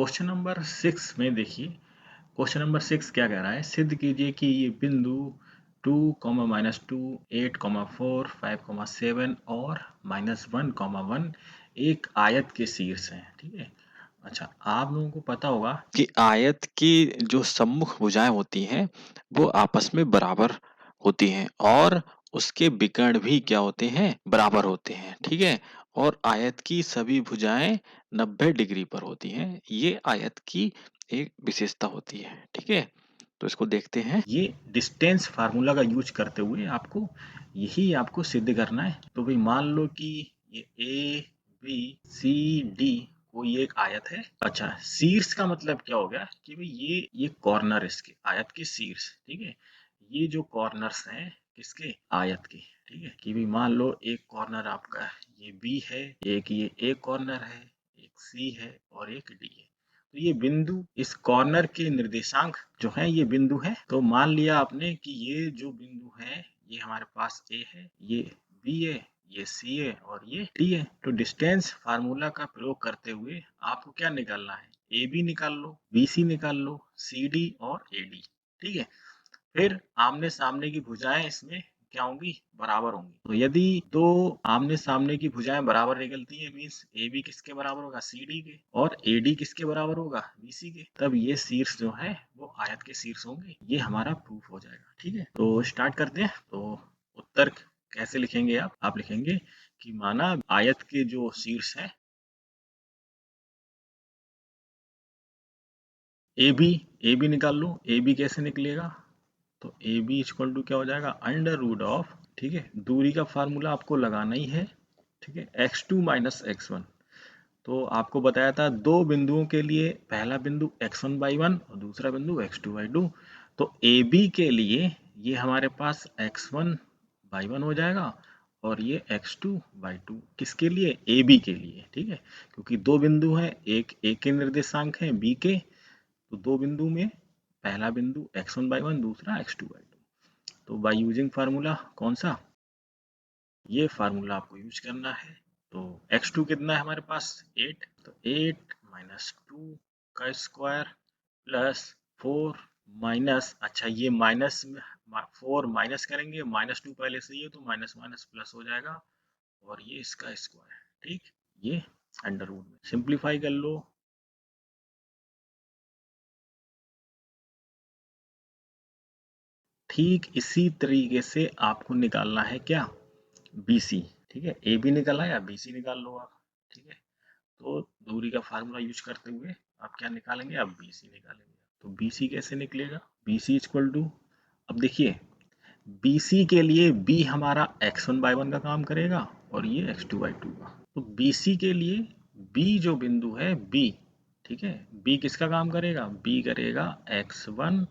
Question number 6 में देखिए, question number 6 क्या कह रहा है, सिद्ध कीजिए कि ये बिंदु 2, -2, 8, 4, 5, 7 और -1, 1 एक आयत के शीर्ष हैं। ठीक है। अच्छा, आप लोगों को पता होगा कि आयत की जो सम्मुख भुजाएं होती हैं वो आपस में बराबर होती हैं और उसके विकर्ण भी क्या होते हैं, बराबर होते हैं। ठीक है। और आयत की सभी भुजाएं 90 डिग्री पर होती हैं। ये आयत की एक विशेषता होती है। ठीक है, तो इसको देखते हैं। ये डिस्टेंस फार्मूला का यूज करते हुए आपको सिद्ध करना है। तो भाई मान लो कि ये ए बी सी डी कोई एक आयत है। अच्छा, शीर्ष का मतलब क्या हो गया कि भाई ये कॉर्नर इसके आयत के शीर्ष। ठीक है, ये जो कॉर्नर्स हैं किसके, आयत के। ठीक है, कि भाई मान लो एक कॉर्नर आपका ये बी है, एक ये ए कॉर्नर है, एक सी है और एक डी है। तो ये बिंदु, इस कॉर्नर के निर्देशांक जो है ये बिंदु है। तो मान लिया आपने कि ये जो बिंदु है ये हमारे पास ए है, ये बी है, ये सी है और ये डी है। तो डिस्टेंस फार्मूला का प्रयोग करते हुए आपको क्या निकालना है, ए बी निकाल लो, बी सी निकाल लो, सी डी और ए डी। ठीक है, फिर आमने सामने की भुजाएं इसमें क्या होंगी, बराबर होंगी। तो यदि दो आमने सामने की भुजाएं बराबर निकलती है, मीन्स ए बी किसके बराबर होगा, सी डी के, और ए डी किसके बराबर होगा, बी सी के, तब ये शीर्ष जो है वो आयत के शीर्ष होंगे। ये हमारा प्रूफ हो जाएगा। ठीक है, तो स्टार्ट करते हैं। तो उत्तर कैसे लिखेंगे आप लिखेंगे कि माना आयत के जो शीर्ष है ए बी निकाल लो। ए बी कैसे निकलेगा, तो ए बी इक्वल टू क्या हो जाएगा, अंडर रूट ऑफ, ठीक है, दूरी का फार्मूला आपको लगाना ही है। ठीक है, x2 माइनस x1। तो आपको बताया था दो बिंदुओं के लिए, पहला बिंदु x1 बाई 1 और दूसरा बिंदु x2 बाई 2। तो ए बी के लिए ये हमारे पास x1 बाई 1 हो जाएगा और ये x2 बाई 2 किसके लिए, ए बी के लिए। ठीक है, क्योंकि दो बिंदु हैं, एक ए के निर्देशांक हैं बी के, तो दो बिंदु में पहला बिंदु x1 बाई 1, दूसरा x2 बाई 2। तो बाय यूजिंग फार्मूला कौन सा, ये फार्मूला आपको यूज करना है। तो x2 कितना है हमारे पास, 8। तो 8 माइनस 2 का स्क्वायर प्लस 4 माइनस, अच्छा ये माइनस में 4 माइनस करेंगे, -2 पहले से ही है तो माइनस माइनस प्लस हो जाएगा और ये इसका स्क्वायर। ठीक, ये अंडर रूट में सिंप्लीफाई कर लो। ठीक इसी तरीके से आपको निकालना है क्या, BC। ठीक है, ए बी निकाला या BC निकाल लो आप। ठीक है, तो दूरी का फार्मूला यूज करते हुए आप क्या निकालेंगे, आप BC निकालेंगे। तो BC कैसे निकलेगा, BC इक्वल टू, अब देखिए BC के लिए B हमारा x1 बाई 1 का काम करेगा और ये x2 बाई 2 का। तो BC के लिए B जो बिंदु है B, ठीक है, B किसका काम करेगा, B करेगा x1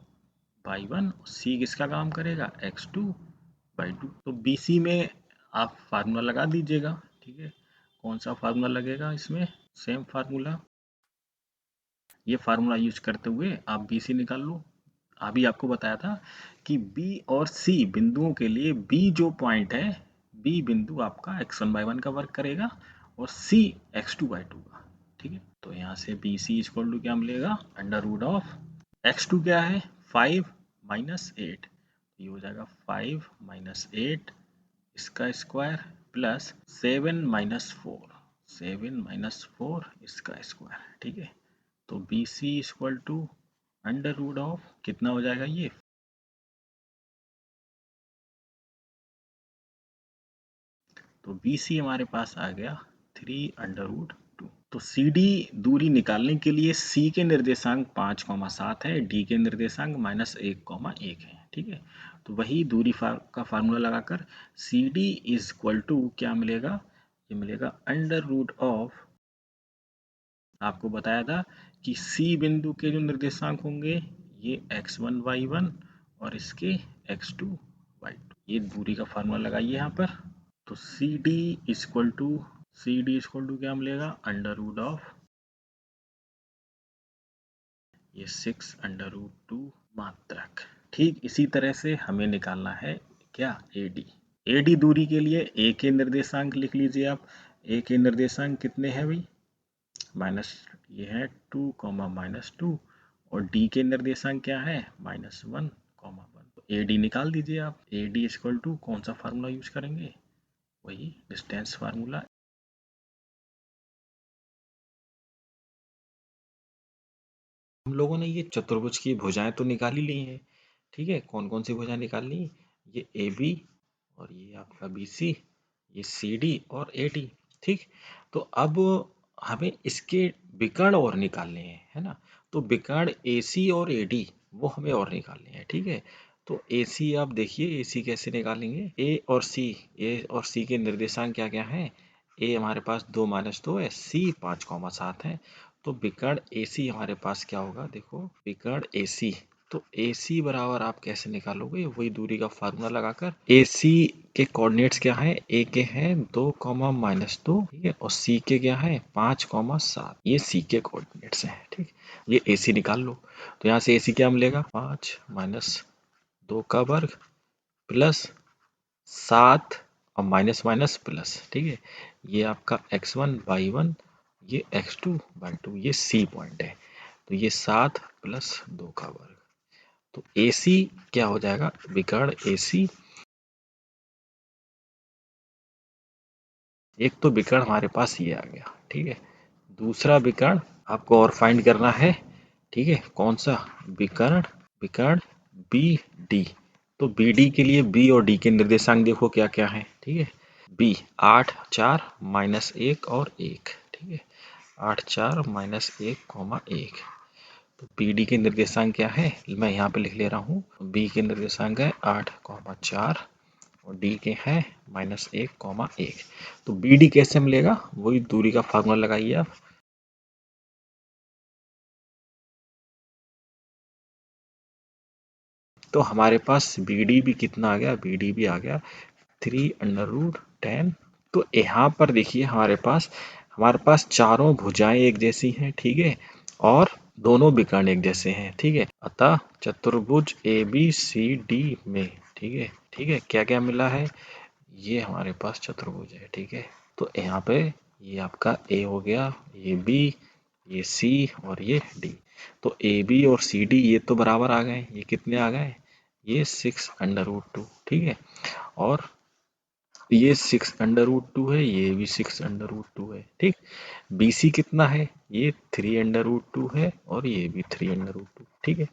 बाई 1, C किसका काम करेगा, x2 बाई 2। तो BC में आप फार्मूला लगा दीजिएगा। ठीक है, कौन सा फार्मूला लगेगा इसमें, सेम फार्मूला, ये फार्मूला यूज करते हुए आप BC निकाल लो। अभी आपको बताया था कि B और C बिंदुओं के लिए B जो पॉइंट है, B बिंदु आपका x1 बाई 1 का वर्क करेगा और C x2 बाई 2 का। ठीक है, तो यहाँ से BC इक्वल टू क्या मिलेगा, अंडर रूट ऑफ x2 क्या है, 5 माइनस 8, ये हो जाएगा 5 माइनस 8 इसका स्क्वायर प्लस 7 माइनस 4, 7 माइनस 4 इसका स्क्वायर। ठीक है, तो BC equal to under root of कितना हो जाएगा ये, तो BC हमारे पास आ गया 3 अंडर रूट 2। तो CD दूरी निकालने के लिए C के निर्देशांक 5,7 है, D के निर्देशांक -1,1 है। ठीक है, तो वही दूरी का फार्मूला लगाकर CD इज इक्वल टू क्या मिलेगा, ये मिलेगा अंडर रूट ऑफ, आपको बताया था कि C बिंदु के जो निर्देशांक होंगे ये x1 बाई 1 और इसके x2 बाई 2। ये दूरी का फार्मूला लगाइए यहाँ पर। तो CD इक्वल टू क्या मिलेगा, अंडर रूट ऑफ ये 6 अंडर रूट 2 मात्रक। ठीक इसी तरह से हमें निकालना है क्या, AD दूरी के लिए A के निर्देशांक लिख लीजिए आप। A के निर्देशांक कितने हैं भाई, ये है 2, -2 और डी के निर्देशांक क्या है -1, -1। तो ए डी निकाल दीजिए आप। ए डी इक्वल टू कौन सा फार्मूला यूज करेंगे, वही डिस्टेंस फार्मूला। हम लोगों ने ये चतुर्भुज की भुजाएं तो निकाल ही ली हैं, ठीक है। कौन कौन सी भुजाएं निकाल ली, ये ए बी और ये आपका बी सी, ये सी डी और ए डी, ठीक। तो अब हमें इसके विकर्ण और निकालने हैं, है ना। तो विकर्ण ए सी और ए डी वो हमें और निकालने हैं, ठीक है। तो ए सी आप देखिए, ए सी कैसे निकालेंगे, ए और सी के निर्देशांक क्या क्या हैं। ए हमारे पास 2 - 2 है, सी 5,7 है। तो विकर्ण AC हमारे पास क्या होगा, देखो विकर्ण AC। तो AC बराबर आप कैसे निकालोगे, वही दूरी का फार्मूला लगाकर। AC के कोऑर्डिनेट्स क्या है, A के हैं 2, -2, ठीक है, और C के क्या है 5,7। ये C के कोऑर्डिनेट्स हैं, ठीक। ये AC निकाल लो। तो यहाँ से AC क्या मिलेगा, 5 - 2 का वर्ग प्लस 7 और माइनस माइनस प्लस, ठीक है। ये आपका x1/1, ये x2/2, ये C पॉइंट है। तो ये 7 + 2 का वर्ग। तो AC क्या हो जाएगा, विकर्ण AC। एक तो विकर्ण हमारे पास ये आ गया, ठीक है। दूसरा विकर्ण आपको और फाइंड करना है, ठीक है। कौन सा विकर्ण, विकर्ण BD। तो BD के लिए B और D के निर्देशांक देखो क्या क्या है, ठीक है। B 8, 4, -1 और 1, ठीक है। 8, 4, -1, 1। तो BD के निर्देशांक क्या है, मैं यहाँ पे लिख ले रहा हूँ। B के निर्देशांक है 8, 4 और D के हैं -1, 1। तो BD कैसे मिलेगा, वही दूरी का फार्मूला लगाइए आप। तो हमारे पास BD भी कितना आ गया, BD भी आ गया 3√10। तो यहाँ पर देखिए हमारे पास चारों भुजाएं एक जैसी हैं, ठीक है, और दोनों विकर्ण एक जैसे हैं, ठीक है। अतः चतुर्भुज ABCD में, ठीक है, ठीक है, क्या क्या मिला है, ये हमारे पास चतुर्भुज है, ठीक है। तो यहाँ पे ये आपका A हो गया, ये B, ये C और ये D। तो AB और CD ये तो बराबर आ गए, ये कितने आ गए, ये 6√2, ठीक है। और ये 6√2 है, ये भी 6√2 है, ठीक। BC कितना है, ये 3√2 है और ये भी 3√2, ठीक है।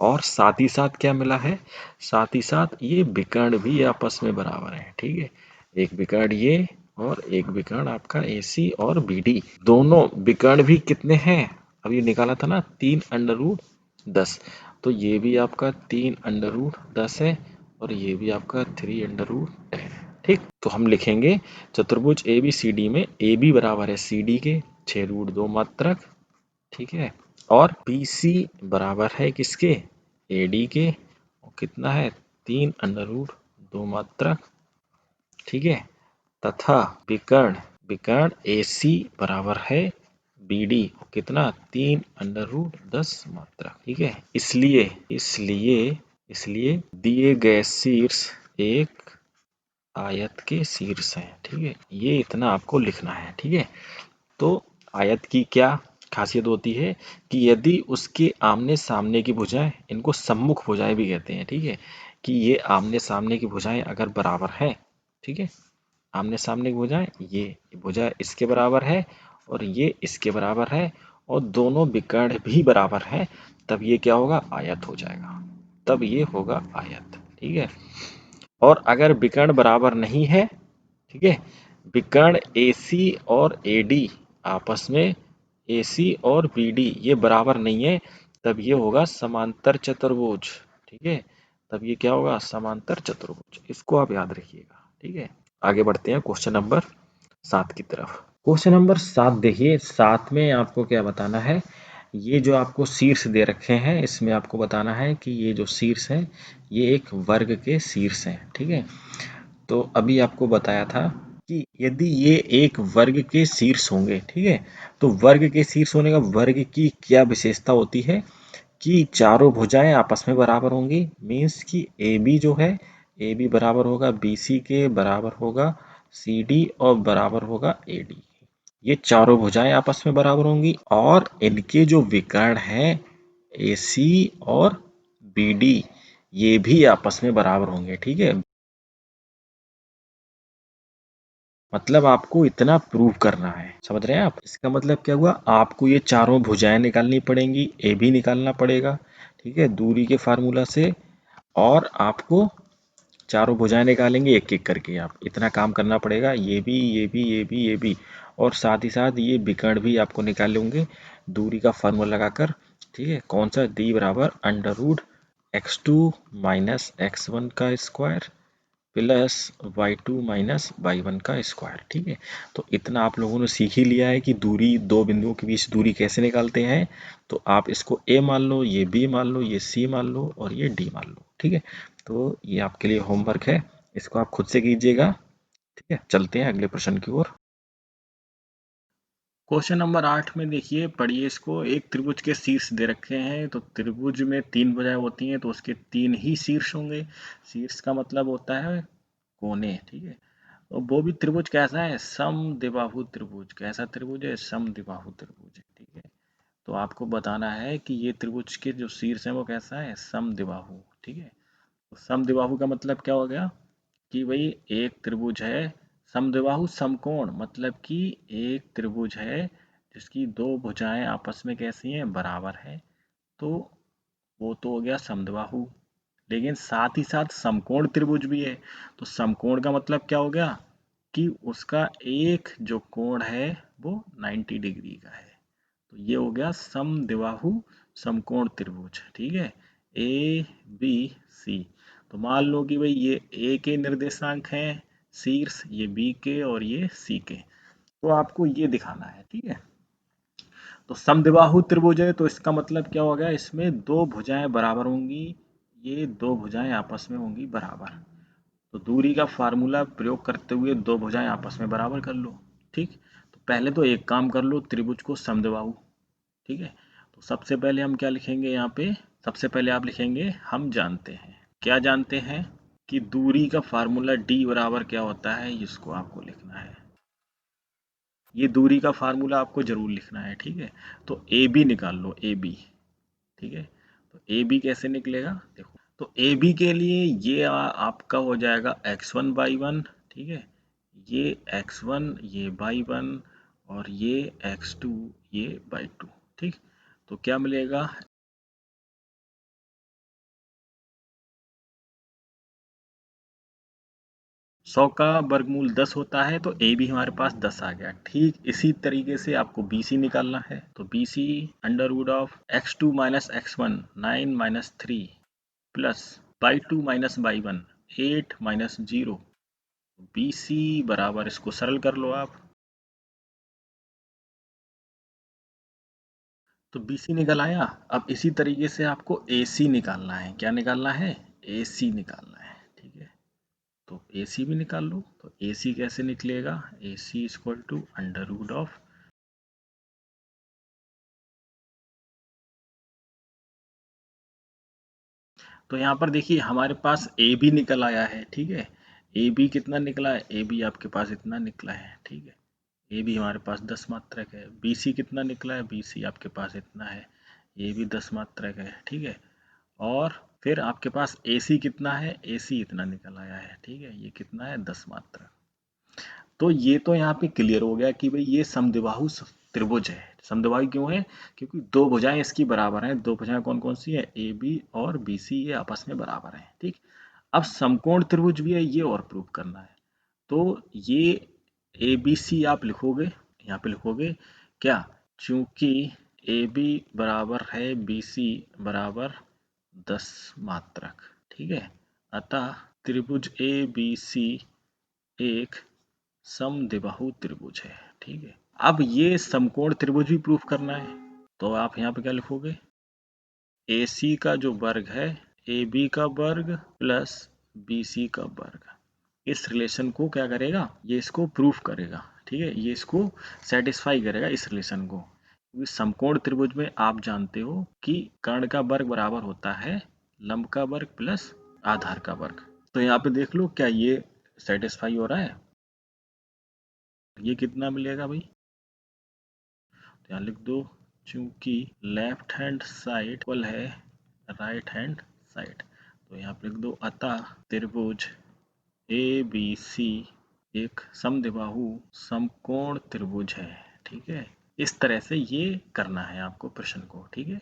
और साथ ही साथ क्या मिला है, साथ ही साथ ये विकर्ण भी आपस में बराबर है, ठीक है। एक विकर्ण ये और एक विकर्ण आपका AC और BD, दोनों विकर्ण भी कितने हैं, अभी निकाला था ना 3√10। तो ये भी आपका 3√10 है और ये भी आपका 3√10 है, ठीक। तो हम लिखेंगे चतुर्भुज ABCD में AB बराबर है CD के 6√2 मात्रक, ठीक है। और BC बराबर है किसके, AD के, और कितना है 3√2 मात्रक, ठीक है। तथा विकर्ण विकर्ण AC बराबर है BD, और कितना 3√10 मात्रक, ठीक है। इसलिए इसलिए इसलिए दिए गए शीर्ष एक आयत के शीर्ष हैं, ठीक है। ये इतना आपको लिखना है, ठीक है। तो आयत की क्या खासियत होती है कि यदि उसके आमने सामने की भुजाएं, इनको सम्मुख भुजाएं भी कहते हैं, ठीक है, कि ये आमने सामने की भुजाएं अगर बराबर है, ठीक है, आमने सामने की भुजाएं, ये भुजा इसके बराबर है और ये इसके बराबर है और दोनों विकर्ण भी बराबर है, तब ये क्या होगा, आयत हो जाएगा, तब ये होगा आयत, ठीक है। और अगर विकर्ण बराबर नहीं है, ठीक है, विकर्ण AC और AD आपस में, AC और BD ये बराबर नहीं है, तब ये होगा समांतर चतुर्भुज, ठीक है। तब ये क्या होगा, समांतर चतुर्भुज। इसको आप याद रखिएगा, ठीक है। आगे बढ़ते हैं क्वेश्चन नंबर 7 की तरफ। क्वेश्चन नंबर 7 देखिए, 7 में आपको क्या बताना है, ये जो आपको शीर्ष दे रखे हैं इसमें आपको बताना है कि ये जो शीर्ष है ये एक वर्ग के शीर्ष हैं, ठीक है। तो अभी आपको बताया था कि यदि ये एक वर्ग के शीर्ष होंगे, ठीक है, तो वर्ग के शीर्ष होने का वर्ग की क्या विशेषता होती है कि चारों भुजाएं आपस में बराबर होंगी। मीन्स कि AB जो है, AB बराबर होगा BC के, बराबर होगा CD और बराबर होगा AD। ये चारों भुजाएं आपस में बराबर होंगी और इनके जो विकर्ण हैं AC और BD ये भी आपस में बराबर होंगे। ठीक है, मतलब आपको इतना प्रूव करना है, समझ रहे हैं आप? इसका मतलब क्या हुआ, आपको ये चारों भुजाएं निकालनी पड़ेंगी, ए भी निकालना पड़ेगा, ठीक है, दूरी के फार्मूला से। और आपको चारों भुजाएं निकालेंगे एक एक करके, आप इतना काम करना पड़ेगा, ये भी ये भी ये भी ये भी। और साथ ही साथ ये विकर्ण भी आपको निकाले होंगे दूरी का फार्मूला लगाकर। ठीक है, कौन सा, डी बराबर under root x2 minus x1 का square plus y2 minus y1 का स्क्वायर। ठीक है, तो इतना आप लोगों ने सीख ही लिया है कि दूरी, दो बिंदुओं के बीच दूरी कैसे निकालते हैं। तो आप इसको a मान लो, ये b मान लो, ये c मान लो और ये d मान लो। ठीक है, तो ये आपके लिए होमवर्क है, इसको आप खुद से कीजिएगा। ठीक है, चलते हैं अगले प्रश्न की ओर। क्वेश्चन नंबर 8 में देखिए, पढ़िए इसको। एक त्रिभुज के शीर्ष दे रखे हैं, तो त्रिभुज में 3 भुजाएं होती हैं तो उसके 3 ही शीर्ष होंगे। शीर्ष का मतलब होता है कोने। ठीक है, और वो भी त्रिभुज कैसा है, समद्विबाहु त्रिभुज। कैसा त्रिभुज है, समद्विबाहु त्रिभुज। ठीक है, तो आपको बताना है कि ये त्रिभुज के जो शीर्ष है वो कैसा है, समद्विबाहु। ठीक है, तो समद्विबाहु का मतलब क्या हो गया कि भाई एक त्रिभुज है समद्विबाहु समकोण, मतलब कि एक त्रिभुज है जिसकी दो भुजाएं आपस में कैसी हैं, बराबर है। तो वो तो हो गया समद्विबाहु। लेकिन साथ ही साथ समकोण त्रिभुज भी है। तो समकोण का मतलब क्या हो गया कि उसका एक जो कोण है वो 90 डिग्री का है। तो ये हो गया समद्विबाहु समकोण त्रिभुज। ठीक है, ABC। तो मान लो कि भाई ये A के निर्देशांक हैं शीर्ष, ये B के और ये C के। तो आपको ये दिखाना है। ठीक है, तो समद्विबाहु त्रिभुज है तो इसका मतलब क्या हो गया, इसमें दो भुजाएं बराबर होंगी, ये दो भुजाएं आपस में होंगी बराबर। तो दूरी का फार्मूला प्रयोग करते हुए दो भुजाएं आपस में बराबर कर लो। ठीक, तो पहले तो एक काम कर लो, त्रिभुज को समद्विबाहु। ठीक है, तो सबसे पहले हम क्या लिखेंगे यहाँ पे, सबसे पहले आप लिखेंगे हम जानते हैं, क्या जानते हैं कि दूरी का फार्मूला d बराबर क्या होता है, इसको आपको लिखना है। ये दूरी का फार्मूला आपको जरूर लिखना है। ठीक है, तो ए बी निकाल लो, ए बी। ठीक है, तो ए बी कैसे निकलेगा, देखो। तो ए बी के लिए ये आपका हो जाएगा x1/1। ठीक है, ये x1 ये y1 और ये x2 ये y2। ठीक, तो क्या मिलेगा, 100 का वर्गमूल 10 होता है, तो ए भी हमारे पास 10 आ गया। ठीक इसी तरीके से आपको BC निकालना है। तो BC under root of x2 minus x1 9 minus 3 plus y2 minus y1 8 minus 0। BC बराबर, इसको सरल कर लो आप। तो BC निकल आया। अब इसी तरीके से आपको AC निकालना है। क्या निकालना है, AC निकालना है। ठीक है, तो AC भी निकाल लो। तो AC कैसे निकलेगा, AC equal to under root of, तो यहाँ पर देखिए हमारे पास ए बी निकल आया है। ठीक है, ए बी कितना निकला है, ए बी आपके पास इतना निकला है। ठीक है, ए बी हमारे पास 10 मात्रक है। बी सी कितना निकला है, बी सी आपके पास इतना है, ये भी 10 मात्रक है। ठीक है, और फिर आपके पास ए सी कितना है, ए सी इतना निकल आया है। ठीक है, ये कितना है, 10 मात्रक। तो ये तो यहाँ पे क्लियर हो गया कि भाई ये समद्विबाहु त्रिभुज है। समद्विबाहु क्यों है, क्योंकि दो भुजाएं इसकी बराबर हैं। दो भुजाएं कौन कौन सी है, ए बी और बी सी, ये आपस में बराबर हैं। ठीक, अब समकोण त्रिभुज भी है, ये और प्रूव करना है। तो ये ए बी सी आप लिखोगे, यहाँ पे लिखोगे क्या, चूंकि ए बी बराबर है बी सी बराबर 10 मात्रक। ठीक है, अतः त्रिभुज ए बी सी एक समद्विबाहु त्रिभुज है। ठीक है, अब ये समकोण त्रिभुज भी प्रूफ करना है। तो आप यहाँ पे क्या लिखोगे, AC का जो वर्ग है AB का वर्ग प्लस BC का वर्ग, इस रिलेशन को क्या करेगा, ये इसको प्रूफ करेगा। ठीक है, ये इसको सेटिस्फाई करेगा इस रिलेशन को, क्योंकि समकोण त्रिभुज में आप जानते हो कि कर्ण का वर्ग बराबर होता है लंब का वर्ग प्लस आधार का वर्ग। तो यहाँ पे देख लो क्या ये सेटिस्फाई हो रहा है, ये कितना मिलेगा भाई, तो यहाँ लिख दो चूंकि लेफ्ट हैंड साइड इक्वल है राइट हैंड साइड, तो यहाँ पे लिख दो अतः त्रिभुज ABC एक समद्विबाहु समकोण त्रिभुज है। ठीक है, इस तरह से ये करना है आपको प्रश्न को। ठीक है,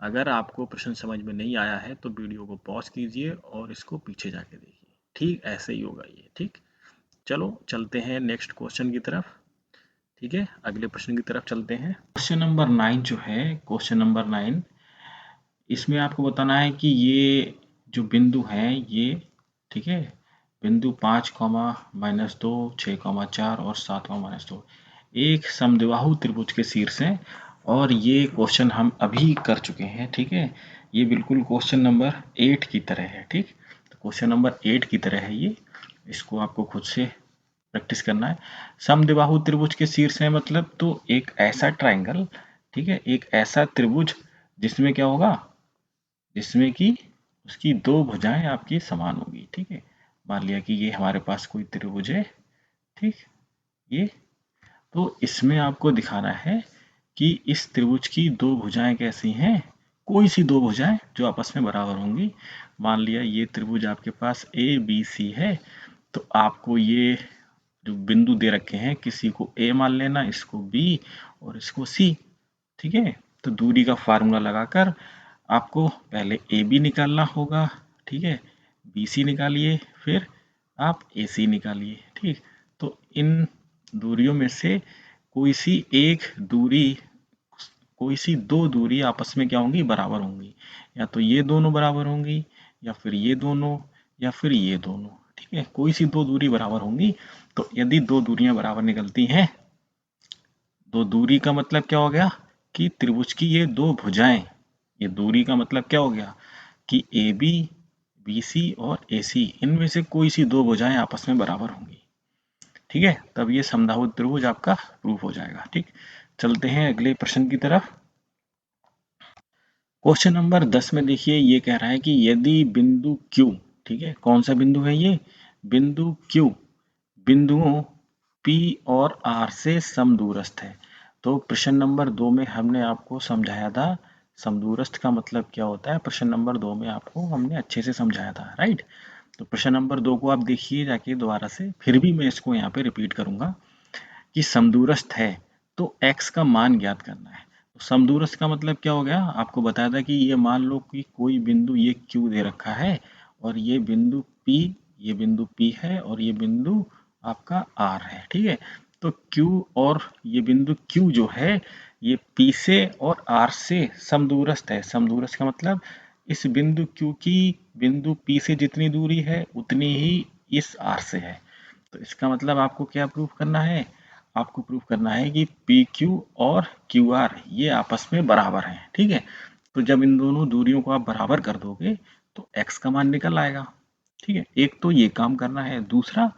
अगर आपको प्रश्न समझ में नहीं आया है तो वीडियो को पॉज कीजिए और इसको पीछे जाके देखिए। ठीक ऐसे ही होगा ये। ठीक, चलो चलते हैं नेक्स्ट क्वेश्चन की तरफ। ठीक है, अगले प्रश्न की तरफ चलते हैं। क्वेश्चन नंबर 9 जो है, क्वेश्चन नंबर 9, इसमें आपको बताना है कि ये जो बिंदु हैं ये, ठीक है, बिंदु 5, -2, 6, 4 और 7, -2 एक समद्विबाहु त्रिभुज के शीर्ष हैं, और ये क्वेश्चन हम अभी कर चुके हैं। ठीक है, ये बिल्कुल क्वेश्चन नंबर 8 की तरह है। ठीक, तो क्वेश्चन नंबर 8 की तरह है ये, इसको आपको खुद से प्रैक्टिस करना है। समद्विबाहु त्रिभुज के शीर्ष है मतलब तो एक ऐसा ट्राइंगल, ठीक है, एक ऐसा त्रिभुज जिसमें क्या होगा, जिसमें कि उसकी दो भुजाएं आपकी समान होगी। ठीक है, मान लिया कि ये हमारे पास कोई त्रिभुज है। ठीक, ये तो इसमें आपको दिखाना है कि इस त्रिभुज की दो भुजाएं कैसी हैं, कोई सी दो भुजाएं जो आपस में बराबर होंगी। मान लिया ये त्रिभुज आपके पास ABC है, तो आपको ये जो बिंदु दे रखे हैं, किसी को A मान लेना, इसको B और इसको C। ठीक है, तो दूरी का फार्मूला लगाकर आपको पहले AB निकालना होगा। ठीक है, BC निकालिए, फिर आप AC निकालिए। ठीक, तो इन दूरियों में से कोई सी एक दूरी, कोई सी दो दूरी आपस में क्या होंगी, बराबर होंगी। या तो ये दोनों बराबर होंगी, या फिर ये दोनों, या फिर ये दोनों। ठीक है, कोई सी दो दूरी बराबर होंगी। तो यदि दो दूरियां बराबर निकलती हैं, तो दूरी का मतलब क्या हो गया कि त्रिभुज की ये दो भुजाएं, ये दूरी का मतलब क्या हो गया कि AB, BC और AC इनमें से कोई सी दो भुजाएं आपस में बराबर होंगी। ठीक है, तब ये समबाहु त्रिभुज आपका प्रूफ हो जाएगा। ठीक, चलते हैं अगले प्रश्न की तरफ। क्वेश्चन नंबर 10 में देखिए, ये कह रहा है कि यदि बिंदु Q, ठीक है, कौन सा बिंदु है ये, बिंदु Q बिंदुओं P और R से समदूरस्थ है। तो प्रश्न नंबर 2 में हमने आपको समझाया था समदूरस्थ का मतलब क्या होता है, प्रश्न नंबर 2 में आपको हमने अच्छे से समझाया था, राइट। तो प्रश्न नंबर 2 को आप देखिए जाके दोबारा से, फिर भी मैं इसको यहाँ पे रिपीट करूंगा कि समदूरस्थ है तो x का मान ज्ञात करना है। तो समदूरस्थ का मतलब क्या हो गया, आपको बताया था कि ये मान लो कि कोई बिंदु ये Q दे रखा है, और ये बिंदु P, ये बिंदु P है, और ये बिंदु आपका R है। ठीक है, तो Q और ये बिंदु Q जो है ये P से और R से समदूरस्थ है। समदूरस्थ का मतलब इस बिंदु Q की बिंदु P से जितनी दूरी है उतनी ही इस R से है। तो इसका मतलब आपको क्या प्रूफ करना है, आपको प्रूफ करना है कि PQ और QR ये आपस में बराबर हैं। ठीक है, तो जब इन दोनों दूरियों को आप बराबर कर दोगे तो x का मान निकल आएगा। ठीक है, एक तो ये काम करना है, दूसरा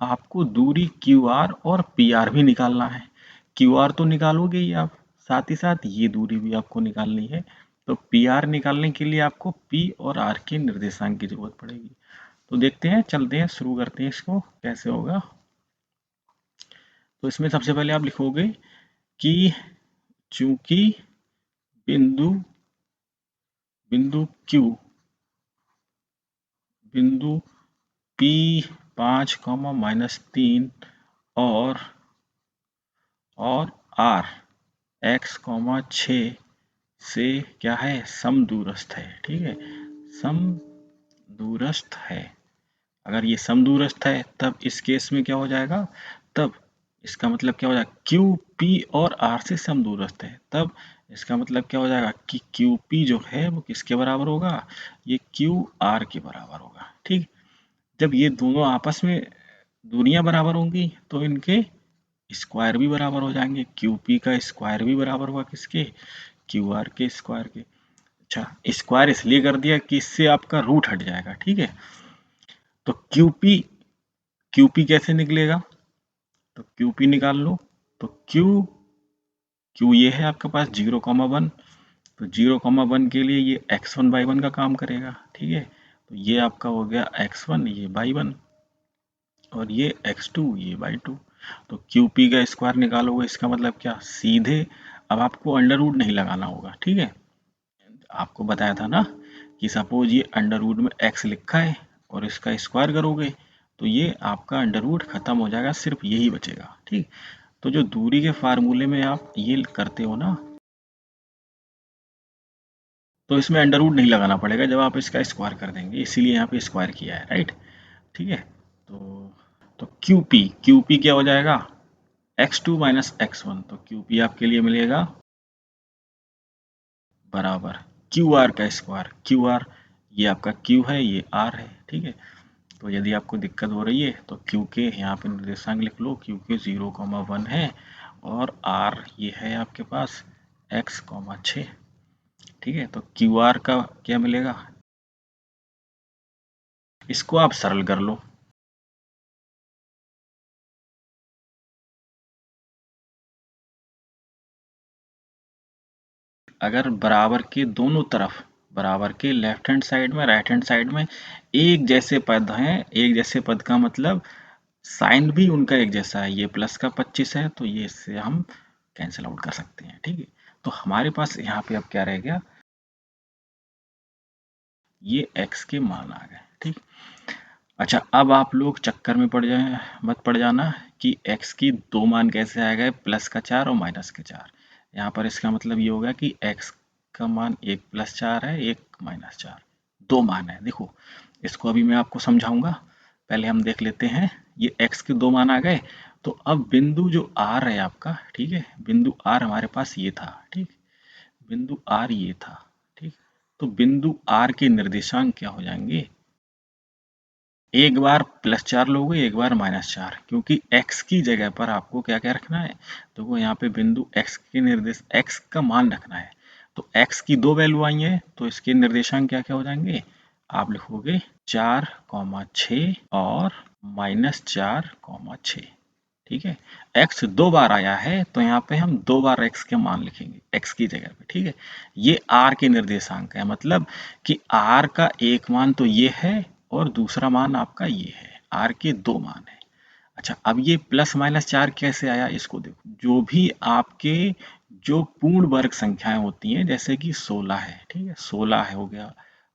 आपको दूरी QR और PR भी निकालना है। QR तो निकालोगे ही आप, साथ ही साथ ये दूरी भी आपको निकालनी है। तो PR निकालने के लिए आपको P और R के निर्देशांक की जरूरत पड़ेगी। तो देखते हैं, चलते हैं, शुरू करते हैं इसको कैसे होगा। तो इसमें सबसे पहले आप लिखोगे कि चूंकि बिंदु बिंदु Q बिंदु P5, -3 और R x, 6 से क्या है, समदूरस्थ है। ठीक है, समदूरस्थ है। अगर ये समदूरस्थ है तब इस केस में क्या हो जाएगा, तब इसका मतलब क्या हो जाएगा, क्यू पी और आर से समदूरस्थ है, तब इसका मतलब क्या हो जाएगा कि क्यू पी जो है वो किसके बराबर होगा, ये क्यू आर के बराबर होगा। ठीक, जब ये दोनों आपस में दूरियां बराबर होंगी तो इनके स्क्वायर भी बराबर हो जाएंगे। क्यू पी का स्क्वायर भी बराबर होगा किसके, क्यू आर के स्क्वायर के। अच्छा, स्क्वायर इसलिए कर दिया कि इससे आपका रूट हट जाएगा। ठीक है, तो क्यूपी कैसे निकलेगा, तो क्यूपी निकाल लो। तो क्यू ये है आपके पास 0,1, तो 0,1 के लिए ये x1/1 का काम करेगा। ठीक है, तो ये आपका हो गया x1, ये y1, और ये x2, ये y2। तो क्यूपी का स्क्वायर निकालोगे, इसका मतलब क्या, सीधे अब आपको अंडर रूट नहीं लगाना होगा, ठीक है। आपको बताया था ना कि सपोज ये अंडर रूट में x लिखा है और इसका स्क्वायर करोगे तो ये आपका अंडर रूट खत्म हो जाएगा, सिर्फ यही बचेगा, ठीक। तो जो दूरी के फार्मूले में आप ये करते हो ना, तो इसमें अंडर रूट नहीं लगाना पड़ेगा जब आप इसका स्क्वायर कर देंगे, इसीलिए यहाँ पे स्क्वायर किया है, राइट। ठीक है। तो क्यू पी क्या हो जाएगा, x2 माइनस x1, तो क्यू पी आपके लिए मिलेगा बराबर क्यू आर का स्क्वायर। क्यू आर ये आपका क्यू है, ये आर है, ठीक है। तो यदि आपको दिक्कत हो रही है तो क्यू के यहाँ पे निर्देशांक लिख लो, क्यू के 0,1 है और आर ये है आपके पास x,6, ठीक है। तो क्यू आर का क्या मिलेगा, इसको आप सरल कर लो। अगर बराबर के दोनों तरफ, बराबर के लेफ्ट हैंड साइड में, राइट हैंड साइड में एक जैसे पद हैं, एक जैसे पद का मतलब साइन भी उनका एक जैसा है, ये प्लस का 25 है तो ये इससे हम कैंसिल आउट कर सकते हैं, ठीक है। तो हमारे पास यहाँ पे अब क्या रह गया, ये x के मान आ गए, ठीक। अच्छा, अब आप लोग चक्कर में मत पड़ जाना कि x की दो मान कैसे आ गए, प्लस का 4 और माइनस के 4। यहाँ पर इसका मतलब ये होगा कि x का मान एक प्लस 4 है, एक माइनस 4, दो मान है। देखो इसको अभी मैं आपको समझाऊंगा, पहले हम देख लेते हैं। ये x के दो मान आ गए, तो अब बिंदु जो r है आपका, ठीक है, बिंदु r हमारे पास ये था, ठीक, बिंदु r ये था, ठीक। तो बिंदु r के निर्देशांक क्या हो जाएंगे, एक बार प्लस 4 लोगे, एक बार माइनस 4, क्योंकि x की जगह पर आपको क्या क्या रखना है, तो वो यहाँ पे बिंदु x के निर्देश x का मान रखना है। तो x की दो वैल्यू आई है तो इसके निर्देशांक क्या क्या हो जाएंगे, आप लिखोगे 4,6 और -4,6, ठीक है। x दो बार आया है तो यहाँ पे हम दो बार x के मान लिखेंगे x की जगह पे, ठीक है। ये r के निर्देशांक है, मतलब कि r का एक मान तो ये है और दूसरा मान आपका ये है, r के दो मान है। अच्छा, अब ये प्लस माइनस 4 कैसे आया, इसको देखो। जो भी आपके जो पूर्ण वर्ग संख्याएं होती हैं, जैसे कि 16 है, ठीक है, 16 है हो गया,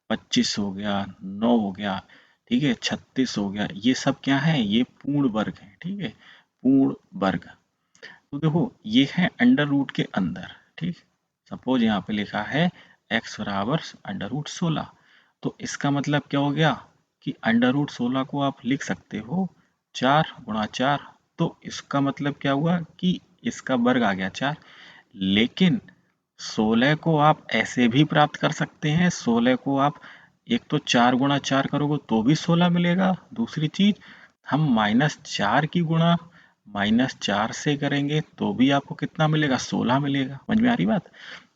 25 हो गया, 9 हो गया, ठीक है, 36 हो गया, ये सब क्या है, ये पूर्ण वर्ग है, ठीक है, पूर्ण वर्ग। तो देखो ये है अंडर रूट के अंदर, ठीक। सपोज यहाँ पे लिखा है x बराबर अंडर रूट 16, तो इसका मतलब क्या हो गया कि अंडर रूट 16 को आप लिख सकते हो 4 × 4, तो इसका मतलब क्या हुआ कि इसका वर्ग आ गया 4। लेकिन 16 को आप ऐसे भी प्राप्त कर सकते हैं, 16 को आप एक तो 4 × 4 करोगे तो भी 16 मिलेगा, दूसरी चीज हम -4 की गुणा -4 से करेंगे तो भी आपको कितना मिलेगा, 16 मिलेगा। समझ में आ रही बात।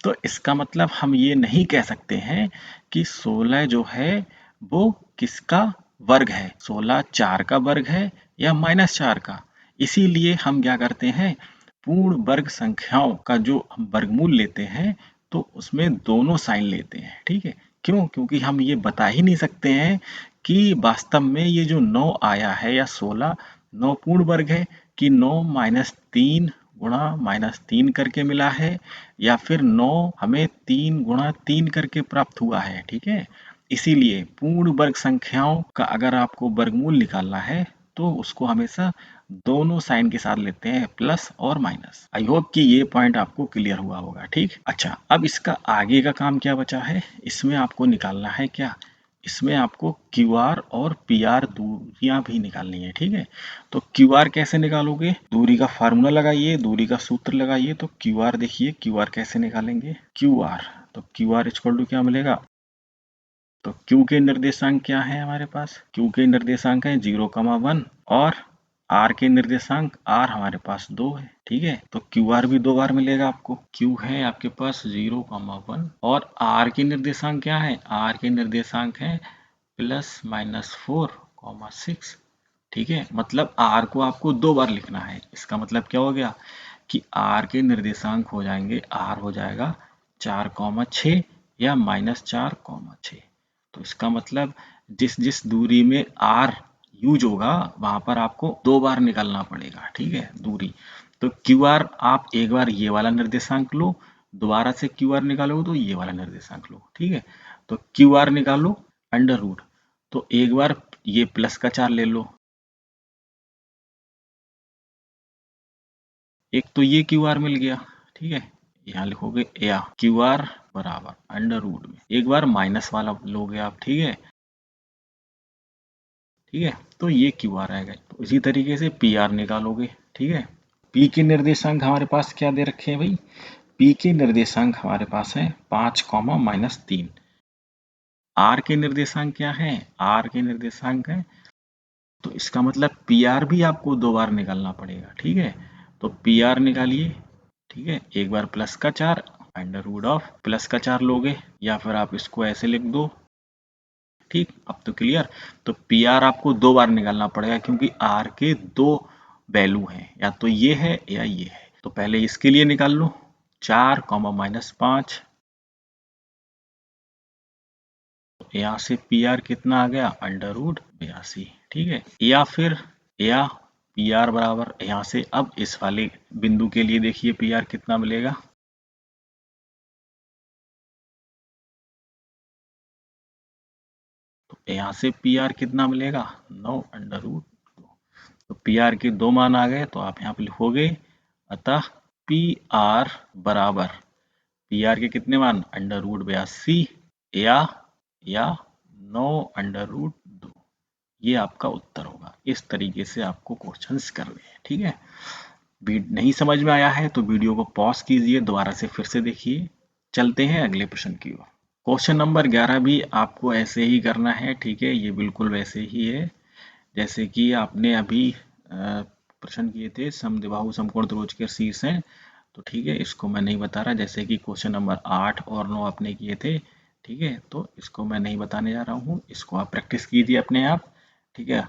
तो इसका मतलब हम ये नहीं कह सकते हैं कि 16 जो है वो किसका वर्ग है, 16 4 का वर्ग है या -4 का। इसीलिए हम क्या करते हैं, पूर्ण वर्ग संख्याओं का जो हम वर्गमूल लेते हैं तो उसमें दोनों साइन लेते हैं, ठीक है। क्यों, क्योंकि हम ये बता ही नहीं सकते हैं कि वास्तव में ये जो 9 आया है या 16, 9 पूर्ण वर्ग है कि 9 -3 गुणा -3 करके मिला है, या फिर 9 हमें 3 × 3 करके प्राप्त हुआ है, ठीक है। इसीलिए पूर्ण वर्ग संख्याओं का अगर आपको वर्गमूल निकालना है तो उसको हमेशा दोनों साइन के साथ लेते हैं, प्लस और माइनस। आई होप कि ये पॉइंट आपको क्लियर हुआ होगा, ठीक। अच्छा, अब इसका आगे का काम क्या बचा है, इसमें आपको निकालना है क्या, इसमें आपको क्यू आर और पी आर दूरियां भी निकालनी है, ठीक है। तो क्यू आर कैसे निकालोगे, दूरी का फार्मूला लगाइए, दूरी का सूत्र लगाइए। तो क्यू आर देखिए, क्यू आर कैसे निकालेंगे, क्यू आर, तो क्यू आर इक्वल टू क्या मिलेगा, तो Q के निर्देशांक क्या है हमारे पास, Q के निर्देशांक है 0,1 और R के निर्देशांक R हमारे पास 2 है, ठीक है। तो QR भी दो बार मिलेगा आपको। Q है आपके पास 0,1 और R के निर्देशांक क्या है, R के निर्देशांक है ±4,6, ठीक है। मतलब R को आपको दो बार लिखना है। इसका मतलब क्या हो गया कि R के निर्देशांक हो जाएंगे, R हो जाएगा 4,6 या -4,6। तो इसका मतलब जिस जिस दूरी में R यूज होगा वहां पर आपको दो बार निकालना पड़ेगा, ठीक है, दूरी। तो क्यू आर आप एक बार ये वाला निर्देशांक लो, दोबारा से क्यू आर निकालोगे तो ये वाला निर्देशांक लो, ठीक है। तो क्यू आर निकालो अंडर रूट, तो एक बार ये प्लस का 4 ले लो, एक तो ये क्यू आर मिल गया, ठीक है। यहाँ लिखोगे या क्यू आर बराबर अंडर रूट में एक बार माइनस वाला लोगे आप, ठीक है, ठीक है। तो ये क्यू आर आएगा। तो इसी तरीके से पी आर निकालोगे, ठीक है। पी के निर्देशांक हमारे पास क्या दे रखे हैं भाई, पी के निर्देशांक हमारे पास है 5, -3। आर के निर्देशांक क्या है, आर के निर्देशांक है, तो इसका मतलब पी आर भी आपको 2 बार निकालना पड़ेगा, ठीक है। तो पी आर निकालिए, ठीक है, एक बार प्लस का 4 अंडर रूट ऑफ प्लस का 4 लोगे, या फिर आप इसको ऐसे लिख दो, ठीक। अब तो क्लियर। तो पी आर आपको 2 बार निकालना पड़ेगा क्योंकि आर के 2 वैल्यू हैं, या तो ये है या ये है। तो पहले इसके लिए निकाल लो, 4, -5, यहाँ से पी आर कितना आ गया, अंडर रूट 82, ठीक है। या फिर या पी आर बराबर यहाँ से अब इस वाले बिंदु के लिए देखिए पी आर कितना मिलेगा, तो यहाँ से पी आर कितना मिलेगा, 9 अंडर रूट। तो पी आर के 2 मान आ गए, तो आप यहाँ पे लिखोगे, अतः पी आर बराबर पी आर के कितने मान, अंडर रूट 82 या या 9 अंडर रूट 2। ये आपका उत्तर होगा। इस तरीके से आपको क्वेश्चंस करने हैं, ठीक है। नहीं समझ में आया है तो वीडियो को पॉज कीजिए, दोबारा से फिर से देखिए। चलते हैं अगले प्रश्न की ओर। क्वेश्चन नंबर 11 भी आपको ऐसे ही करना है, ठीक है। ये बिल्कुल वैसे ही है जैसे कि आपने अभी प्रश्न किए थे, समद्विबाहु समकोण त्रिभुज के शीर्ष हैं, तो ठीक है, इसको मैं नहीं बता रहा। जैसे कि क्वेश्चन नंबर 8 और 9 आपने किए थे, ठीक है, तो इसको मैं नहीं बताने जा रहा हूँ। इसको आप प्रैक्टिस कीजिए अपने आप, ठीक है।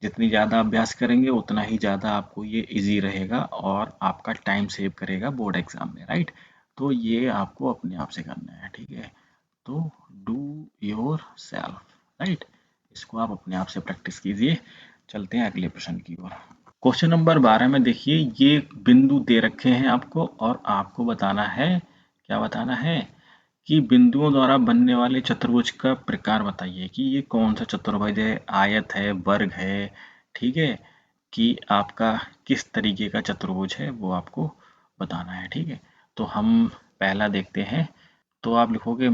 जितनी ज़्यादा अभ्यास करेंगे उतना ही ज़्यादा आपको ये इजी रहेगा और आपका टाइम सेव करेगा बोर्ड एग्जाम में, राइट। तो ये आपको अपने आप से करना है, ठीक है। तो डू योर सेल्फ, राइट। इसको आप अपने आप से प्रैक्टिस कीजिए। चलते हैं अगले प्रश्न की ओर। क्वेश्चन नंबर 12 में देखिए, ये बिंदु दे रखे हैं आपको और आपको बताना है, क्या बताना है कि बिंदुओं द्वारा बनने वाले चतुर्भुज का प्रकार बताइए कि ये कौन सा चतुर्भुज है, आयत है, वर्ग है, ठीक है, कि आपका किस तरीके का चतुर्भुज है वो आपको बताना है, ठीक है। तो हम पहला देखते हैं। तो आप लिखोगे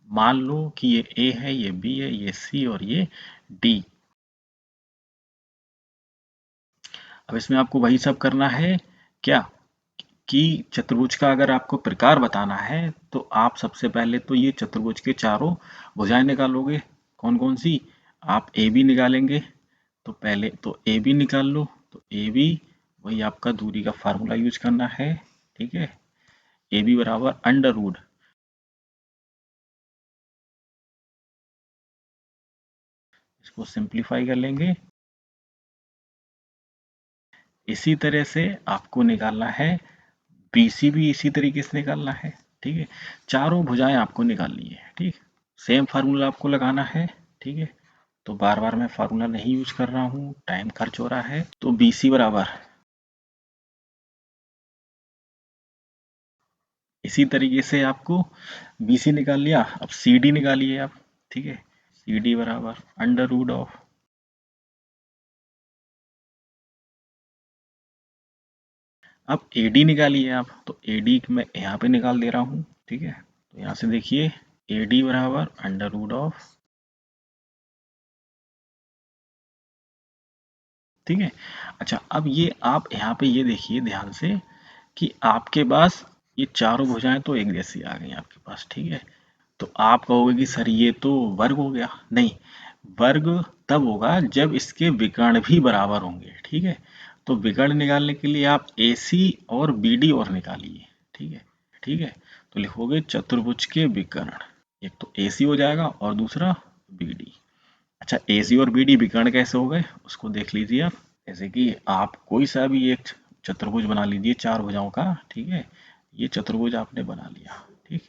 मान लो कि ये ए है, ये बी है, ये सी और ये डी। अब इसमें आपको वही सब करना है क्या, कि चतुर्भुज का अगर आपको प्रकार बताना है तो आप सबसे पहले तो ये चतुर्भुज के चारों भुजाएं निकालोगे। कौन कौन सी, आप ए बी निकालेंगे, तो पहले तो ए बी निकाल लो। तो ए बी वही आपका दूरी का फार्मूला यूज करना है, ठीक है। ए बी बराबर अंडर रूट, इसको सिंप्लीफाई कर लेंगे। इसी तरह से आपको निकालना है BC भी, इसी तरीके से निकालना है, ठीक है। चारों भुजाएं आपको निकालनी है, ठीक। सेम फार्मूला आपको लगाना है, ठीक है। तो बार बार मैं फार्मूला नहीं यूज कर रहा हूँ, टाइम खर्च हो रहा है। तो BC बराबर इसी तरीके से आपको BC निकाल लिया। अब CD निकालिए आप, ठीक है। CD बराबर अंडर रूट ऑफ, अब AD निकालिए आप। तो AD मैं यहाँ पे निकाल दे रहा हूँ, ठीक है। तो यहाँ से देखिए AD बराबर अंडर रूट ऑफ, ठीक है। अच्छा, अब ये आप यहाँ पे ये देखिए ध्यान से कि आपके पास ये चारों भुजाएं तो एक जैसी आ गई आपके पास, ठीक है। तो आप कहोगे कि सर ये तो वर्ग हो गया, नहीं, वर्ग तब होगा जब इसके विकर्ण भी बराबर होंगे, ठीक है। तो विकर्ण निकालने के लिए आप AC और BD और निकालिए, ठीक है, ठीक है। तो लिखोगे चतुर्भुज के विकर्ण, एक तो AC हो जाएगा और दूसरा BD। अच्छा, AC और BD विकर्ण कैसे हो गए उसको देख लीजिए आप। जैसे कि आप कोई सा भी एक चतुर्भुज बना लीजिए 4 भुजाओं का, ठीक है। ये चतुर्भुज आपने बना लिया, ठीक।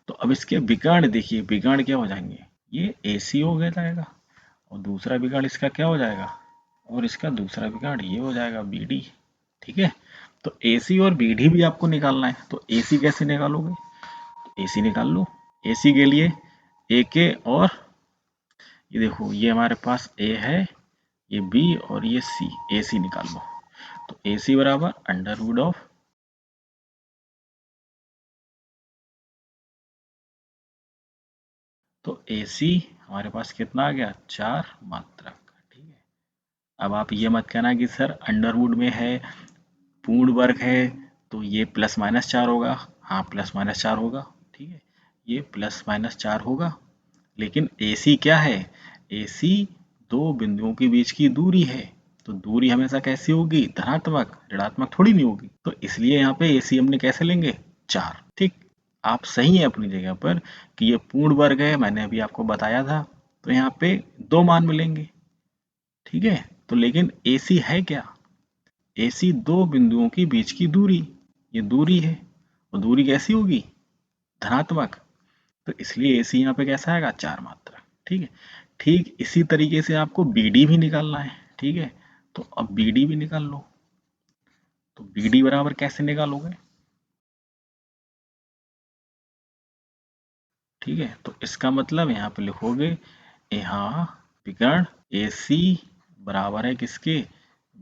तो अब इसके विकर्ण देखिए, विकर्ण क्या हो जाएंगे, ये AC हो गया जाएगा और दूसरा विकर्ण इसका क्या हो जाएगा, और इसका दूसरा विकर्ण ये हो जाएगा BD। ठीक है, तो AC और BD भी आपको निकालना है। तो AC कैसे निकालोगे? AC निकाल लो। AC के लिए AK और ये देखो, ये हमारे पास A है, ये B और ये C। AC निकाल लो। तो AC बराबर अंडर रूट ऑफ, तो AC हमारे पास कितना आ गया? 4 मात्रक। ठीक है, अब आप ये मत कहना कि सर अंडर रूट में है, पूर्ण वर्ग है, तो ये प्लस माइनस 4 होगा। हाँ, प्लस माइनस 4 होगा। ठीक है, ये प्लस माइनस 4 होगा। लेकिन AC क्या है? AC दो बिंदुओं के बीच की दूरी है। तो दूरी हमेशा कैसी होगी? धनात्मक, ऋणात्मक थोड़ी नहीं होगी। तो इसलिए यहाँ पे AC हमने कैसे लेंगे? 4। ठीक, आप सही है अपनी जगह पर कि ये पूर्ण वर्ग है, मैंने अभी आपको बताया था। तो यहाँ पे 2 मान मिलेंगे। ठीक है, तो लेकिन AC है क्या? AC दो बिंदुओं के बीच की दूरी, ये दूरी है। और दूरी कैसी होगी? धनात्मक। तो इसलिए AC यहाँ पे कैसा आएगा? 4 मात्रा। ठीक है, ठीक इसी तरीके से आपको BD भी निकालना है। ठीक है, तो अब BD भी निकाल लो। तो BD बराबर कैसे निकालोगे? ठीक है, तो इसका मतलब यहाँ पे लिखोगे, यहाँ विकर्ण AC बराबर है किसके?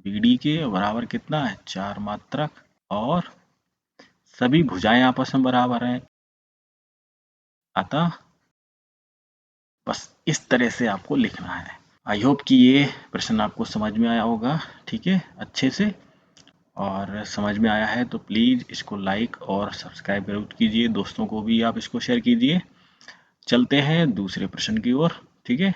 BD के। बराबर कितना है? 4 मात्रक। और सभी भुजाएं आपस में बराबर हैं, अतः बस इस तरह से आपको लिखना है। आई होप कि ये प्रश्न आपको समझ में आया होगा। ठीक है, अच्छे से। और समझ में आया है तो प्लीज़ इसको लाइक और सब्सक्राइब जरूर कीजिए, दोस्तों को भी आप इसको शेयर कीजिए। चलते हैं दूसरे प्रश्न की ओर। ठीक है,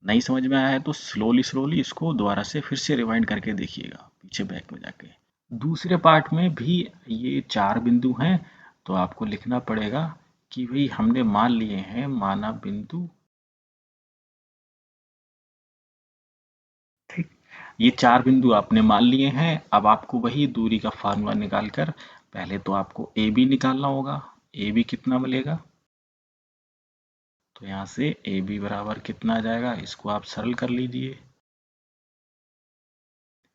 नहीं समझ में आया है तो स्लोली स्लोली इसको दोबारा से फिर से रिवाइंड करके देखिएगा, पीछे बैक में जाके। दूसरे पार्ट में भी ये 4 बिंदु हैं, तो आपको लिखना पड़ेगा कि भाई हमने मान लिए हैं, माना बिंदु। ठीक, ये 4 बिंदु आपने मान लिए हैं। अब आपको वही दूरी का फार्मूला निकाल कर पहले तो आपको AB निकालना होगा। AB कितना मिलेगा? तो यहाँ से AB बराबर कितना आ जाएगा? इसको आप सरल कर लीजिए।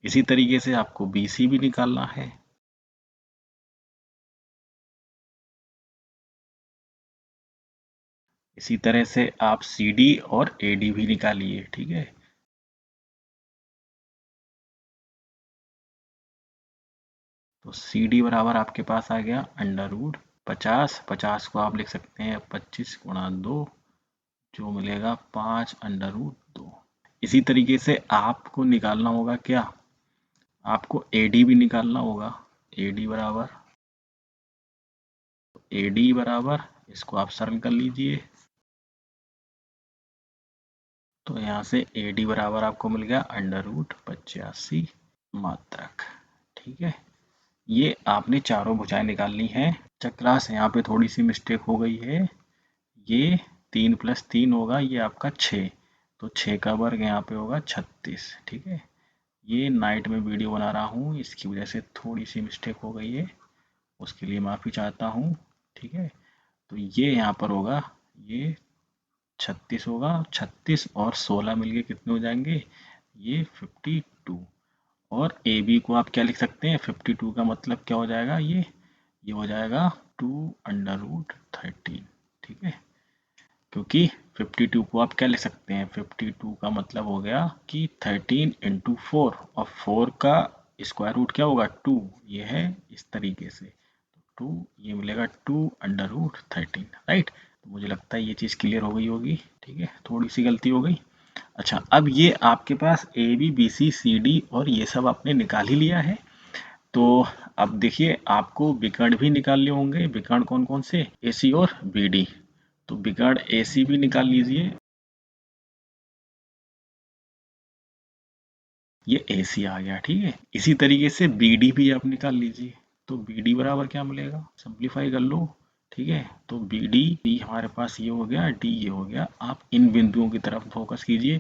इसी तरीके से आपको BC भी निकालना है। इसी तरह से आप CD और AD भी निकालिए। ठीक है, तो CD बराबर आपके पास आ गया अंडर रूट 50। 50 को आप लिख सकते हैं 25 गुणा 2, जो मिलेगा 5 अंडर रूट 2। इसी तरीके से आपको निकालना होगा क्या? आपको AD भी निकालना होगा। AD बराबर इसको आप सरल कर लीजिए। तो यहाँ से AD बराबर आपको मिल गया अंडर रूट 85 मात्रक। ठीक है, ये आपने चारों भुजाएं निकालनी है। चक्रास यहाँ पे थोड़ी सी मिस्टेक हो गई है। ये 3 + 3 होगा, ये आपका 6। तो 6 का वर्ग यहाँ पे होगा 36। ठीक है, ये नाइट में वीडियो बना रहा हूँ, इसकी वजह से थोड़ी सी मिस्टेक हो गई है, उसके लिए माफ़ी चाहता हूँ। ठीक है, तो ये यहाँ पर होगा, ये 36 होगा। 36 और 16 मिलके कितने हो जाएंगे? ये 52। और AB को आप क्या लिख सकते हैं? 52 का मतलब क्या हो जाएगा? ये हो जाएगा 2 अंडर रूट 13। ठीक है, क्योंकि 52 को आप क्या लिख सकते हैं? 52 का मतलब हो गया कि 13 × 4, और 4 का स्क्वायर रूट क्या होगा? 2। ये है इस तरीके से 2, ये मिलेगा 2 अंडर रूट 13। राइट, तो मुझे लगता है ये चीज़ क्लियर हो गई होगी। ठीक है, थोड़ी सी गलती हो गई। अच्छा, अब ये आपके पास AB BC CD और ये सब आपने निकाल ही लिया है। तो अब देखिए, आपको विकर्ण भी निकालने होंगे। विकर्ण कौन कौन से? AC और BD। तो विकर्ण AC भी निकाल लीजिए। ये AC आ गया। ठीक है, इसी तरीके से BD भी आप निकाल लीजिए। तो BD बराबर क्या मिलेगा? सिंप्लीफाई कर लो। ठीक है, तो BD हमारे पास ये हो गया, D ये हो गया। आप इन बिंदुओं की तरफ फोकस कीजिए।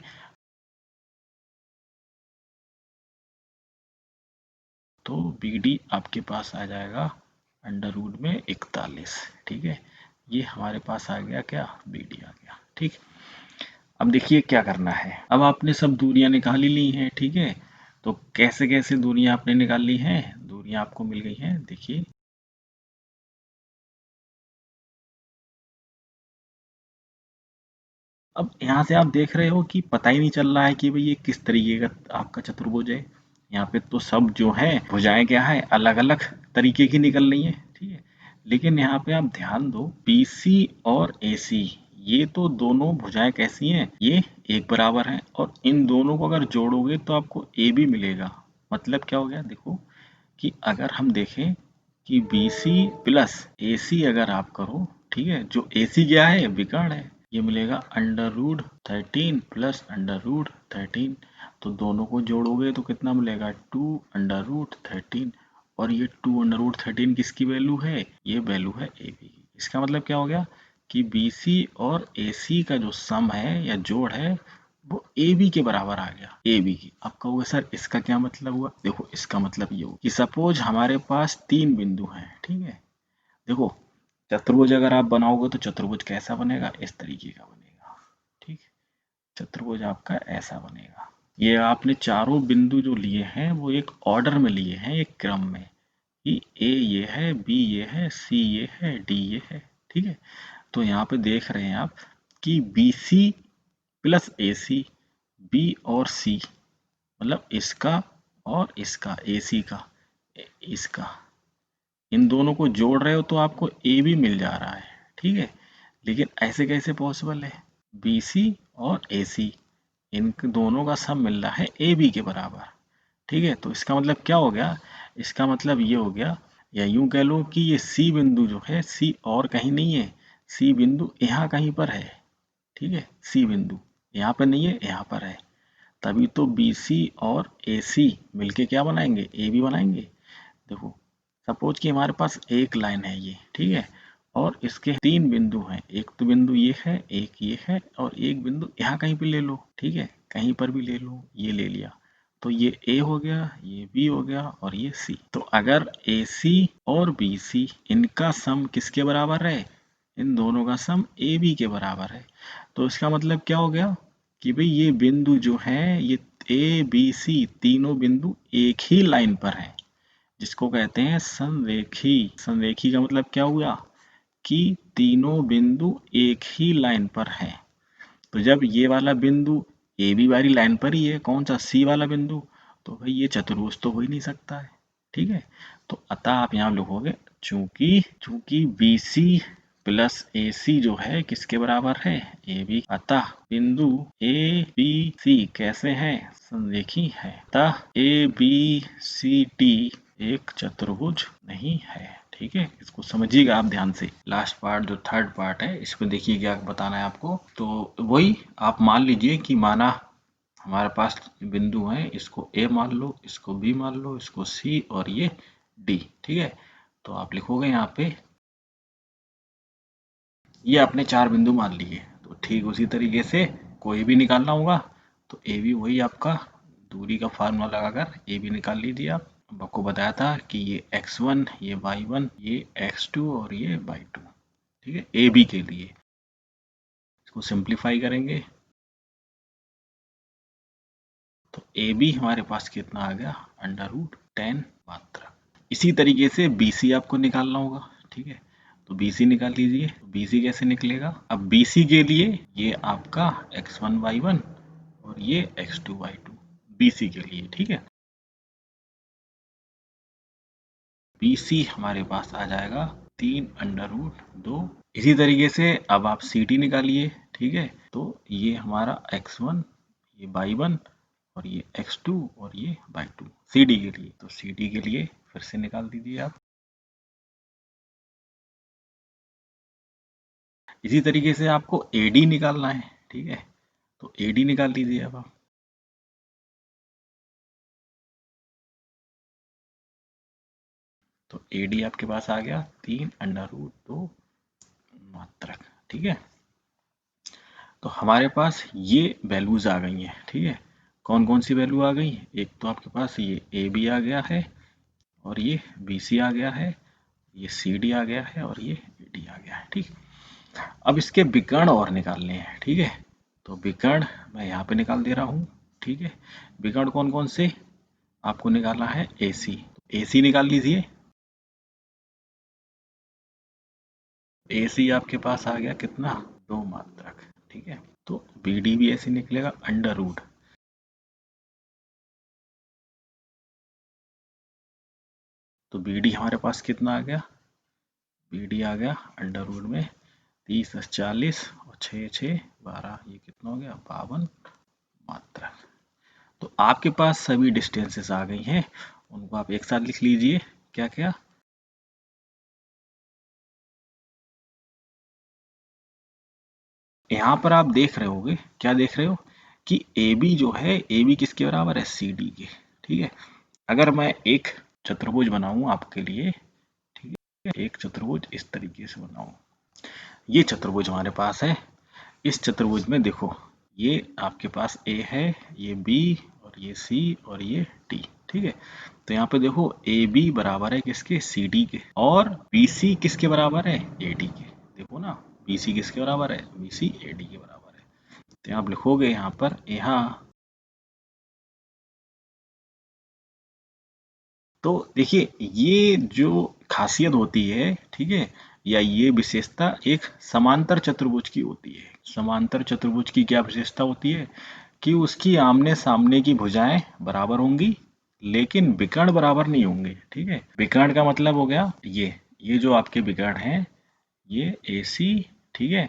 तो BD आपके पास आ जाएगा अंडर रूट में 41। ठीक है, ये हमारे पास आ गया क्या? BD आ गया। ठीक, अब देखिए क्या करना है। अब आपने सब दूरियां निकाल ही ली हैं। ठीक है, तो कैसे कैसे दूरियां आपने निकाल ली हैं, दूरियां आपको मिल गई हैं, देखिए। अब यहाँ से आप देख रहे हो कि पता ही नहीं चल रहा है कि भाई ये किस तरीके का आपका चतुर्भुज है। यहाँ पे तो सब जो है भुजाएं क्या है, अलग अलग तरीके की निकल रही है, ठीक है। लेकिन यहाँ पे आप ध्यान दो, BC और AC, ये तो दोनों भुजाएं कैसी हैं, ये एक बराबर हैं, और इन दोनों को अगर जोड़ोगे तो आपको AB मिलेगा। मतलब क्या हो गया, देखो कि अगर हम देखें कि BC प्लस AC अगर आप करो, ठीक है, जो AC क्या है, विकर्ण है, ये मिलेगा √13 प्लस √13। तो दोनों को जोड़ोगे तो कितना मिलेगा, 2√13। और ये 2√13 किसकी वैल्यू है, ये वैल्यू है AB की। इसका मतलब क्या हो गया कि BC और AC का जो सम है या जोड़ है वो AB के बराबर आ गया, AB की। आप कहोगे सर इसका क्या मतलब हुआ, देखो इसका मतलब ये हुआ कि सपोज हमारे पास 3 बिंदु हैं, ठीक है। देखो चतुर्भुज अगर आप बनाओगे तो चतुर्भुज कैसा बनेगा, इस तरीके का बनेगा, ठीक है। चतुर्भुज आपका ऐसा बनेगा। ये आपने चारों बिंदु जो लिए हैं वो एक ऑर्डर में लिए हैं, एक क्रम में, कि A ये है, B ये है, C ये है, D ये है, ठीक है। तो यहाँ पे देख रहे हैं आप कि BC प्लस AC, B और C, मतलब इसका और इसका, AC का, इसका, इन दोनों को जोड़ रहे हो तो आपको AB मिल जा रहा है, ठीक है। लेकिन ऐसे कैसे पॉसिबल है, BC और AC, इन दोनों का सम मिल रहा है AB के बराबर, ठीक है। तो इसका मतलब क्या हो गया, इसका मतलब ये हो गया, या यूं कह लो कि ये C बिंदु जो है, C और कहीं नहीं है, C बिंदु यहाँ कहीं पर है, ठीक है। C बिंदु यहाँ पर नहीं है, यहाँ पर है। तभी तो BC और AC मिलके क्या बनाएंगे, AB बनाएंगे। देखो सपोज कि हमारे पास एक लाइन है ये, ठीक है, और इसके 3 बिंदु हैं, एक तो बिंदु ये है, एक ये है, और एक बिंदु यहाँ कहीं पे ले लो, ठीक है, कहीं पर भी ले लो, ये ले लिया। तो ये A हो गया, ये B हो गया, और ये C। तो अगर AC और BC इनका सम किसके बराबर है, इन दोनों का सम AB के बराबर है। तो इसका मतलब क्या हो गया कि भाई ये बिंदु जो है, ये ABC तीनों बिंदु एक ही लाइन पर हैं, जिसको कहते हैं संरेखी। संरेखी का मतलब क्या हुआ कि तीनों बिंदु एक ही लाइन पर हैं। तो जब ये वाला बिंदु ए बी वाली लाइन पर ही है, कौन सा, सी वाला बिंदु, तो भाई ये चतुर्भुज तो हो ही नहीं सकता है, ठीक है। तो अतः आप यहाँ लिखोगे, चूंकि चूंकि बी सी प्लस ए सी जो है किसके बराबर है, ए बी, अतः बिंदु ए बी सी कैसे हैं, संरेखी है। अतः ए बी सी डी एक चतुर्भुज नहीं है, ठीक है। इसको समझिएगा आप ध्यान से। लास्ट पार्ट जो थर्ड पार्ट है, इसको देखिए क्या बताना है आपको। तो वही आप मान लीजिए कि माना हमारे पास बिंदु हैं, इसको A मान लो, इसको B मान लो, इसको C और ये D, ठीक है। तो आप लिखोगे यहाँ पे, ये आपने 4 बिंदु मान लिए, तो ठीक उसी तरीके से कोई भी निकालना होगा तो ए बी, वही आपका दूरी का फार्मूला लगाकर ए बी निकाल लीजिए आप। अब आपको बताया था कि ये x1, ये y1, ये x2 और ये y2, ठीक है, ए बी के लिए। इसको सिंप्लीफाई करेंगे तो ए बी हमारे पास कितना आ गया, √10 मात्रा। इसी तरीके से बी सी आपको निकालना होगा, ठीक है। तो बी सी निकाल लीजिए। तो बी सी कैसे निकलेगा, अब बी सी के लिए ये आपका x1 y1 और ये x2 y2, बी सी के लिए, ठीक है। बी सी हमारे पास आ जाएगा 3√2। इसी तरीके से अब आप सी डी निकालिए, ठीक है। तो ये हमारा x1, ये y1 और ये x2 और ये y2 सी डी के लिए। तो सी डी के लिए फिर से निकाल दीजिए आप। इसी तरीके से आपको ए डी निकालना है, ठीक है। तो ए डी निकाल लीजिए अब आप। तो ए डी आपके पास आ गया 3√2 मात्रक, ठीक है। तो हमारे पास ये वैल्यूज आ गई हैं, ठीक है। कौन कौन सी वैल्यू आ गई, एक तो आपके पास ये ए बी आ गया है, और ये बी सी आ गया है, ये सी डी आ गया है, और ये ए डी आ गया है, ठीक। अब इसके विकर्ण और निकालने हैं, ठीक है। तो विकर्ण मैं यहाँ पे निकाल दे रहा हूँ, ठीक है। विकर्ण कौन कौन से, आपको निकालना है AC। AC निकाल लीजिए। AC आपके पास आ गया कितना, 2 मात्रक। ठीक है, तो BD भी ऐसे निकलेगा अंडर रूट। तो BD हमारे पास कितना आ गया, BD आ गया अंडर रूट में 30 + 40 और 6 6 12, ये कितना हो गया 52 मात्रक। तो आपके पास सभी डिस्टेंसेस आ गई हैं, उनको आप एक साथ लिख लीजिए। क्या क्या, यहाँ पर आप देख रहे होगे, क्या देख रहे हो कि AB जो है, AB किसके बराबर है, CD के। ठीक है, अगर मैं एक चतुर्भुज बनाऊं आपके लिए, ठीक है, एक चतुर्भुज इस तरीके से बनाऊं, ये चतुर्भुज हमारे पास है। इस चतुर्भुज में देखो, ये आपके पास A है, ये B और ये C और ये D। ठीक है, तो यहाँ पे देखो AB बराबर है किसके, CD के, और BC किसके बराबर है, AD के। देखो ना, BC किसके बराबर है, BC AD के बराबर है। तो आप लिखोगे यहाँ पर, यहाँ तो देखिए ये जो खासियत होती है, ठीक है, या ये विशेषता एक समांतर चतुर्भुज की होती है। समांतर चतुर्भुज की क्या विशेषता होती है कि उसकी आमने सामने की भुजाएं बराबर होंगी, लेकिन विकर्ण बराबर नहीं होंगे। ठीक है, विकर्ण का मतलब हो गया ये जो आपके विकर्ण हैं, ये AC, ठीक है,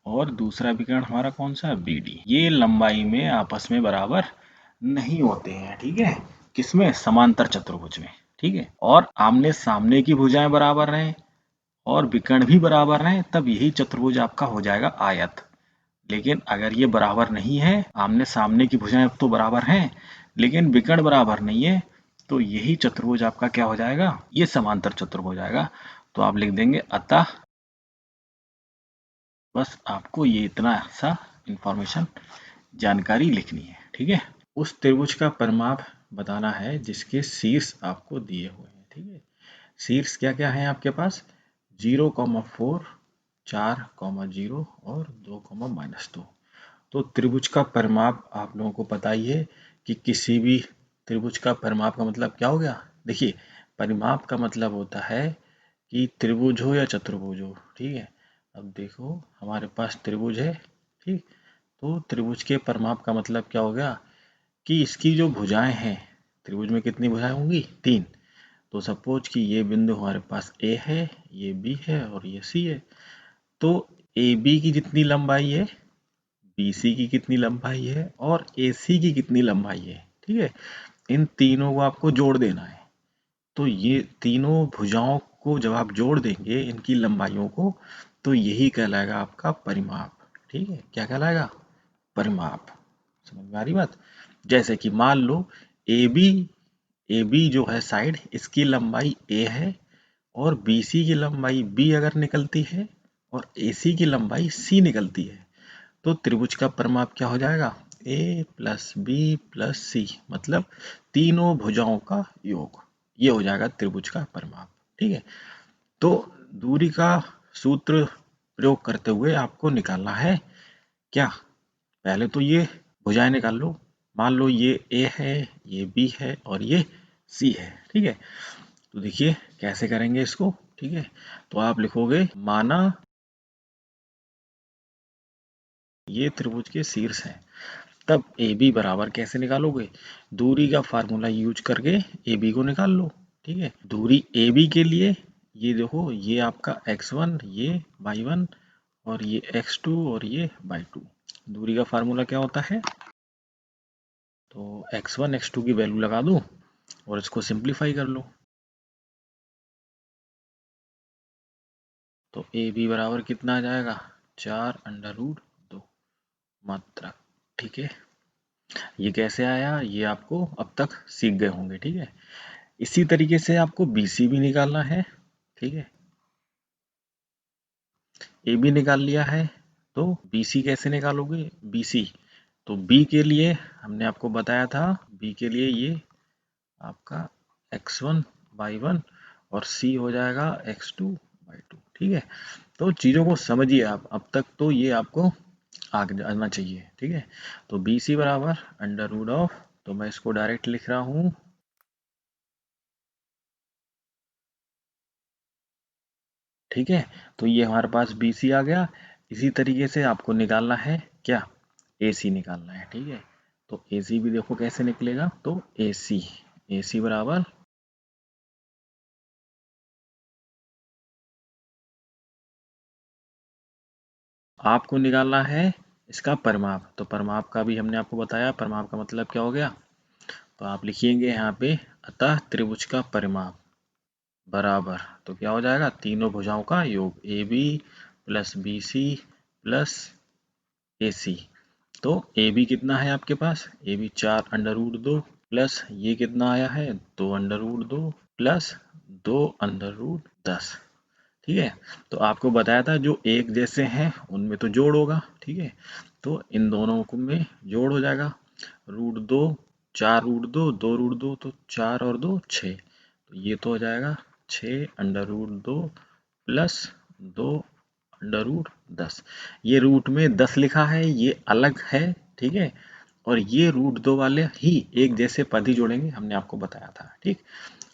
और दूसरा विकर्ण हमारा कौन सा, BD, ये लंबाई में आपस में बराबर नहीं होते हैं। ठीक है, किसमें, समांतर चतुर्भुज में। ठीक है, और आमने सामने की भुजाएं बराबर रहें और विकर्ण भी बराबर रहें, तब यही चतुर्भुज आपका हो जाएगा आयत। लेकिन अगर ये बराबर नहीं है, आमने सामने की भुजाएं तो बराबर हैं लेकिन विकर्ण बराबर नहीं है, तो यही चतुर्भुज आपका क्या हो जाएगा, ये समांतर चतुर्भुज हो जाएगा। तो आप लिख देंगे अतः, बस आपको ये इतना सा इंफॉर्मेशन, जानकारी लिखनी है। ठीक है, उस त्रिभुज का परिमाप बताना है जिसके शीर्ष आपको दिए हुए हैं। ठीक है, शीर्ष क्या क्या है आपके पास, 0,4, 4,0 और 2,-2। तो त्रिभुज का परिमाप आप लोगों को पता ही है कि किसी भी त्रिभुज का परिमाप का मतलब क्या हो गया। देखिए, परिमाप का मतलब होता है कि त्रिभुज हो या चतुर्भुज हो। ठीक है, अब देखो हमारे पास त्रिभुज है, ठीक, तो त्रिभुज के परिमाप का मतलब क्या हो गया कि इसकी जो भुजाएं हैं, त्रिभुज में कितनी भुजाएं होंगी, 3। तो सपोज कि ये बिंदु हमारे पास A है, ये B है और ये C है। तो AB की जितनी लंबाई है, BC की कितनी लंबाई है और AC की कितनी लंबाई है, ठीक है, इन तीनों को आपको जोड़ देना है। तो ये तीनों भुजाओं को जब आप जोड़ देंगे इनकी लंबाइयों को, तो यही कहलाएगा आपका परिमाप। ठीक है, क्या कहलाएगा, परिमाप। समझ में आ रही बात। जैसे कि मान लो AB, AB जो है साइड, इसकी लंबाई A है और BC की लंबाई B अगर निकलती है और AC की लंबाई C निकलती है, तो त्रिभुज का परिमाप क्या हो जाएगा, A + B + C, मतलब तीनों भुजाओं का योग, ये हो जाएगा त्रिभुज का परिमाप। ठीक है, तो दूरी का सूत्र प्रयोग करते हुए आपको निकालना है क्या, पहले तो ये भुजाएं निकाल लो। मान लो ये A है, ये B है और ये C है। ठीक है, तो देखिए कैसे करेंगे इसको। ठीक है, तो आप लिखोगे, माना ये त्रिभुज के शीर्ष हैं, तब AB बराबर कैसे निकालोगे, दूरी का फार्मूला यूज करके AB को निकाल लो। ठीक है, दूरी AB के लिए ये देखो, ये आपका x1, ये y1 और ये x2 और ये y2। दूरी का फार्मूला क्या होता है, तो x1 x2 की वैल्यू लगा दो और इसको सिंप्लीफाई कर लो। तो AB बराबर कितना आ जाएगा, 4√2 मात्रा। ठीक है, ये कैसे आया, ये आपको अब तक सीख गए होंगे। ठीक है, इसी तरीके से आपको BC भी निकालना है। ठीक है, AB निकाल लिया है, तो BC कैसे निकालोगे, BC तो B के लिए हमने आपको बताया था, B के लिए ये आपका x1 y1 और C हो जाएगा x2 y2। ठीक है, तो चीज़ों को समझिए आप, अब तक तो ये आपको आना चाहिए। ठीक है, तो BC बराबर अंडर रूट ऑफ, तो मैं इसको डायरेक्ट लिख रहा हूँ ठीक है, तो ये हमारे पास BC आ गया। इसी तरीके से आपको निकालना है क्या, AC निकालना है। ठीक है, तो AC भी देखो कैसे निकलेगा। तो AC बराबर आपको निकालना है इसका परिमाप। तो परिमाप का भी हमने आपको बताया, परिमाप का मतलब क्या हो गया। तो आप लिखिएंगे यहाँ पे, अतः त्रिभुज का परिमाप बराबर, तो क्या हो जाएगा, तीनों भुजाओं का योग AB plus BC plus AC। तो AB कितना है आपके पास, AB 4√2 प्लस ये कितना आया है 2√2 प्लस 2√10। ठीक है, तो आपको बताया था जो एक जैसे हैं उनमें तो जोड़ होगा। ठीक है, तो इन दोनों को में जोड़ हो जाएगा, √2 4√2 2√2 तो 4 और 2 6, तो ये तो हो जाएगा 6√2 प्लस 2√10। ये रूट में 10 लिखा है, ये अलग है। ठीक है, और ये √2 वाले ही एक जैसे पद ही जोड़ेंगे, हमने आपको बताया था। ठीक,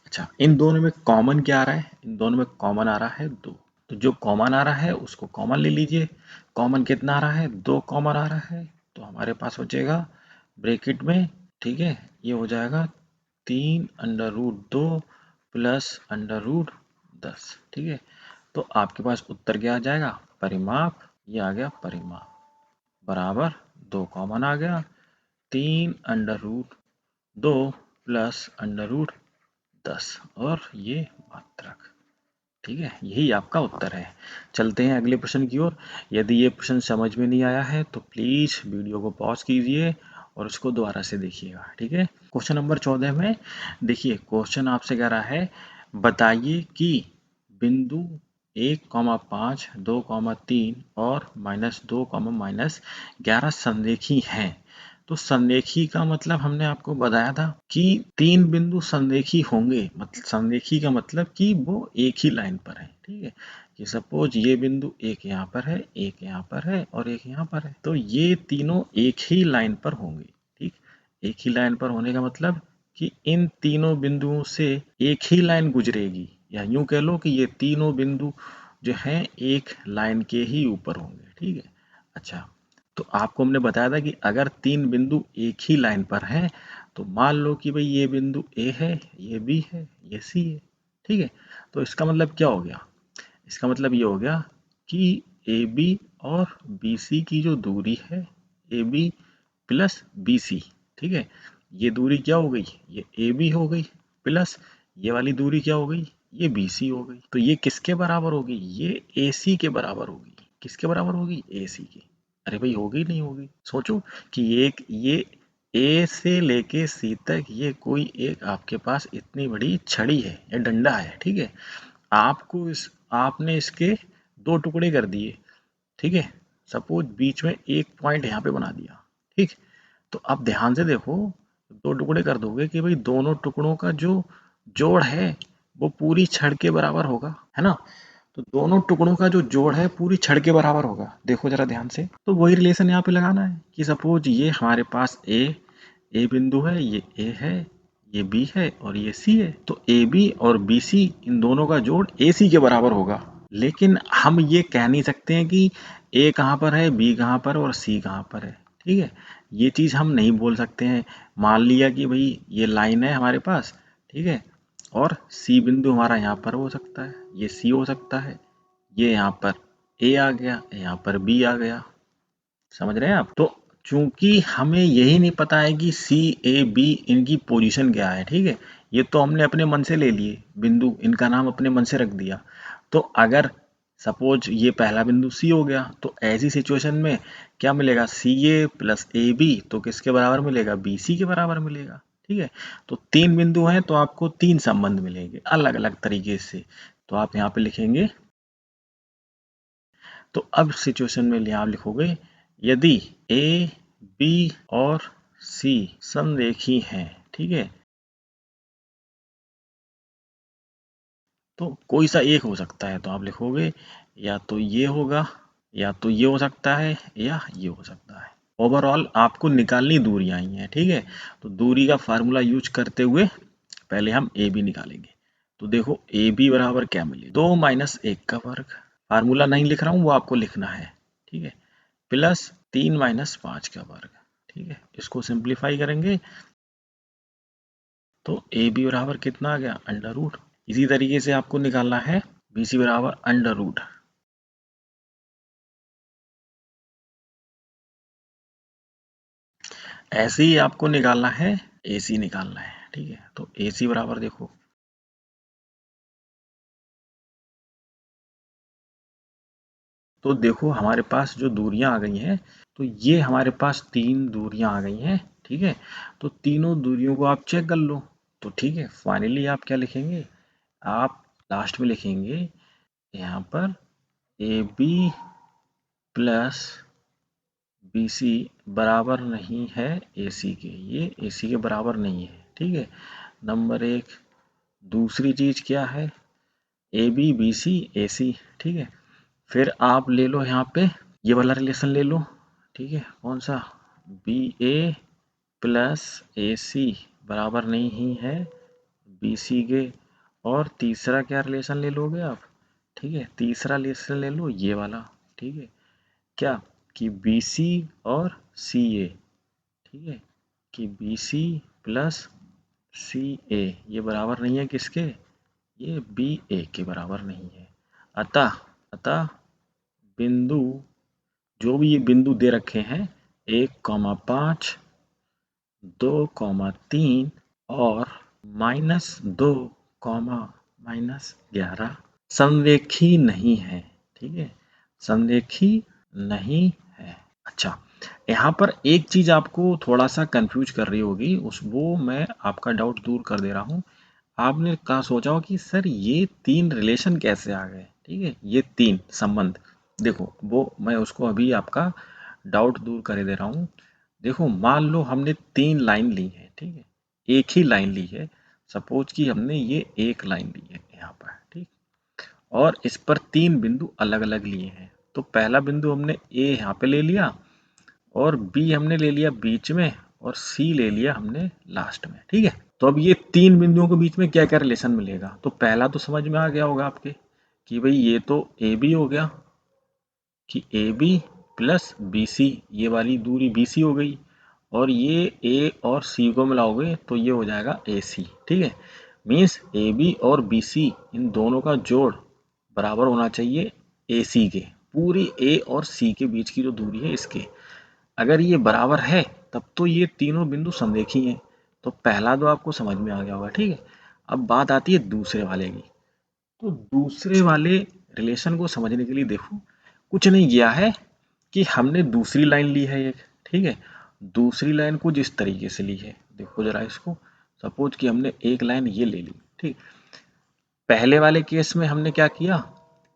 अच्छा, इन दोनों में कॉमन क्या आ रहा है, इन दोनों में कॉमन आ रहा है 2, तो जो कॉमन आ रहा है उसको कॉमन ले लीजिए। कॉमन कितना आ रहा है, 2 कॉमन आ रहा है, तो हमारे पास बचेगा ब्रैकेट में, ठीक है, ये हो जाएगा 3√2 प्लस √10। ठीक है, तो आपके पास उत्तर क्या आ जाएगा, परिमाप, ये आ गया परिमाप बराबर 2 कॉमन आ गया, 3√2 प्लस √10 और ये मात्रक। ठीक है, यही आपका उत्तर है। चलते हैं अगले प्रश्न की ओर। यदि ये प्रश्न समझ में नहीं आया है तो प्लीज वीडियो को पॉज कीजिए और उसको दोबारा से देखिएगा। ठीक है, क्वेश्चन नंबर 14 में देखिए, क्वेश्चन आपसे कह रहा है बताइए कि बिंदु 1,5 2,3 और -2, -11 संरेखी हैं। तो संरेखी का मतलब हमने आपको बताया था कि 3 बिंदु संरेखी होंगे, मतलब संरेखी का मतलब कि वो एक ही लाइन पर है। ठीक है, कि सपोज ये बिंदु एक यहाँ पर है, एक यहाँ पर है और एक यहाँ पर है, तो ये तीनों एक ही लाइन पर होंगे। ठीक, एक ही लाइन पर होने का मतलब कि इन तीनों बिंदुओं से एक ही लाइन गुजरेगी, या यूं कह लो कि ये तीनों बिंदु जो हैं एक लाइन के ही ऊपर होंगे। ठीक है, अच्छा, तो आपको हमने बताया था कि अगर 3 बिंदु एक ही लाइन पर हैं तो मान लो कि भाई ये बिंदु A है, ये B है, ये C है। ठीक है, तो इसका मतलब क्या हो गया, इसका मतलब ये हो गया कि AB और BC की जो दूरी है, AB प्लस BC, ठीक है, ये दूरी क्या हो गई, ये AB हो गई, प्लस ये वाली दूरी क्या हो गई, ये BC हो गई। तो ये किसके बराबर होगी, ये AC के बराबर होगी। किसके बराबर होगी, AC के। अरे भाई होगी नहीं होगी, सोचो कि एक ये A से लेके C तक ये कोई एक आपके पास इतनी बड़ी छड़ी है या डंडा है। ठीक है, आपको आपने इसके 2 टुकड़े कर दिए। ठीक है, सपोज बीच में एक पॉइंट यहाँ पे बना दिया। ठीक, तो अब ध्यान से देखो, 2 टुकड़े कर दोगे कि भाई दोनों टुकड़ों का जो जोड़ है वो पूरी छड़ के बराबर होगा, है ना। तो दोनों टुकड़ों का जो जोड़ है पूरी छड़ के बराबर होगा। देखो जरा ध्यान से, तो वही रिलेशन यहाँ पे लगाना है कि सपोज ये हमारे पास ए बिंदु है, ये ए है, ये बी है और ये सी है, तो ए बी और बी सी इन दोनों का जोड़ ए सी के बराबर होगा। लेकिन हम ये कह नहीं सकते हैं कि ए कहाँ पर है, बी कहाँ पर और सी कहाँ पर है। ठीक है, ये चीज़ हम नहीं बोल सकते हैं। मान लिया कि भाई ये लाइन है हमारे पास, ठीक है, और सी बिंदु हमारा यहाँ पर हो सकता है, ये सी हो सकता है, ये यहाँ पर ए आ गया, यहाँ पर बी आ गया। समझ रहे हैं आप। तो चूंकि हमें यही नहीं पता है कि सी ए बी इनकी पोजीशन क्या है, ठीक है, ये तो हमने अपने मन से ले लिए बिंदु, इनका नाम अपने मन से रख दिया। तो अगर सपोज ये पहला बिंदु सी हो गया, तो ऐसी सिचुएशन में क्या मिलेगा, सी ए प्लस ए बी तो किसके बराबर मिलेगा, बी सी के बराबर मिलेगा। ठीक है, तो 3 बिंदु हैं तो आपको 3 संबंध मिलेंगे अलग अलग तरीके से। तो आप यहाँ पे लिखेंगे, तो अब सिचुएशन में यहाँ लिखोगे, यदि ए बी और सी समरेखी हैं, ठीक है, तो कोई सा एक हो सकता है, तो आप लिखोगे या तो ये होगा, या तो ये हो सकता है, या ये हो सकता है। ओवरऑल आपको निकालनी दूरियां ही हैं। ठीक है, तो दूरी का फार्मूला यूज करते हुए पहले हम ए बी निकालेंगे। तो देखो ए बी बराबर क्या मिले, 2 माइनस 1 का वर्ग, फार्मूला नहीं लिख रहा हूँ वो आपको लिखना है, ठीक है, प्लस 3 माइनस 5 का वर्ग, ठीक है। इसको सिंप्लीफाई करेंगे तो ए बी बराबर कितना आ गया, अंडर रूट। इसी तरीके से आपको निकालना है बी सी बराबर अंडर रूट। ऐसे ही आपको निकालना है ए सी निकालना है, ठीक है। तो ए सी बराबर देखो, तो देखो हमारे पास जो दूरियां आ गई हैं, तो ये हमारे पास 3 दूरियां आ गई हैं, ठीक है। तो तीनों दूरियों को आप चेक कर लो। तो ठीक है, फाइनली आप क्या लिखेंगे, आप लास्ट में लिखेंगे यहाँ पर A B plus B C बराबर नहीं है ए सी के, ये ए सी के बराबर नहीं है, ठीक है। नंबर 1। दूसरी चीज क्या है, ए बी बी सी ए सी, ठीक है। फिर आप ले लो यहाँ पे ये वाला रिलेशन ले लो, ठीक है। कौन सा, बी ए प्लस ए सी बराबर नहीं है बी सी के। और तीसरा क्या रिलेशन ले लोगे आप, ठीक है, तीसरा रिलेशन ले लो ये वाला, ठीक है। क्या, कि बी सी और सी ए, ठीक है, कि बी सी प्लस सी ए ये बराबर नहीं है किसके, ये बी ए के बराबर नहीं है। अतः अतः बिंदु, जो भी ये बिंदु दे रखे हैं 1,5, 2,3 और -2, -11 संरेखी नहीं है, ठीक है, संरेखी नहीं है। अच्छा, यहाँ पर एक चीज आपको थोड़ा सा कंफ्यूज कर रही होगी, उस वो मैं आपका डाउट दूर कर दे रहा हूँ। आपने कहा सोचा हो कि सर ये 3 रिलेशन कैसे आ गए, ठीक है, ये 3 संबंध। देखो वो मैं उसको अभी आपका डाउट दूर कर दे रहा हूँ। देखो मान लो हमने 3 लाइन ली है, ठीक है, एक ही लाइन ली है। सपोज कि हमने ये एक लाइन ली है यहाँ पर, ठीक, और इस पर 3 बिंदु अलग अलग लिए हैं। तो पहला बिंदु हमने ए यहाँ पे ले लिया, और बी हमने ले लिया बीच में, और सी ले लिया हमने लास्ट में, ठीक है। तो अब ये 3 बिंदुओं के बीच में क्या क्या रिलेशन मिलेगा, तो पहला तो समझ में आ गया होगा आपके कि भाई ये तो ए बी हो गया, कि A B plus B C, ये वाली दूरी बी सी हो गई, और ये ए और सी को मिलाओगे तो ये हो जाएगा ए सी, ठीक है। मीन्स ए बी और बी सी इन दोनों का जोड़ बराबर होना चाहिए ए सी के, पूरी ए और सी के बीच की जो दूरी है इसके। अगर ये बराबर है तब तो ये तीनों बिंदु समरेखी हैं। तो पहला तो आपको समझ में आ गया होगा, ठीक है। अब बात आती है दूसरे वाले की। तो दूसरे वाले रिलेशन को समझने के लिए देखो, कुछ नहीं किया है कि हमने दूसरी लाइन ली है एक, ठीक है। दूसरी लाइन कुछ इस तरीके से ली है, देखो जरा इसको। सपोज कि हमने एक लाइन ये ले ली, ठीक। पहले वाले केस में हमने क्या किया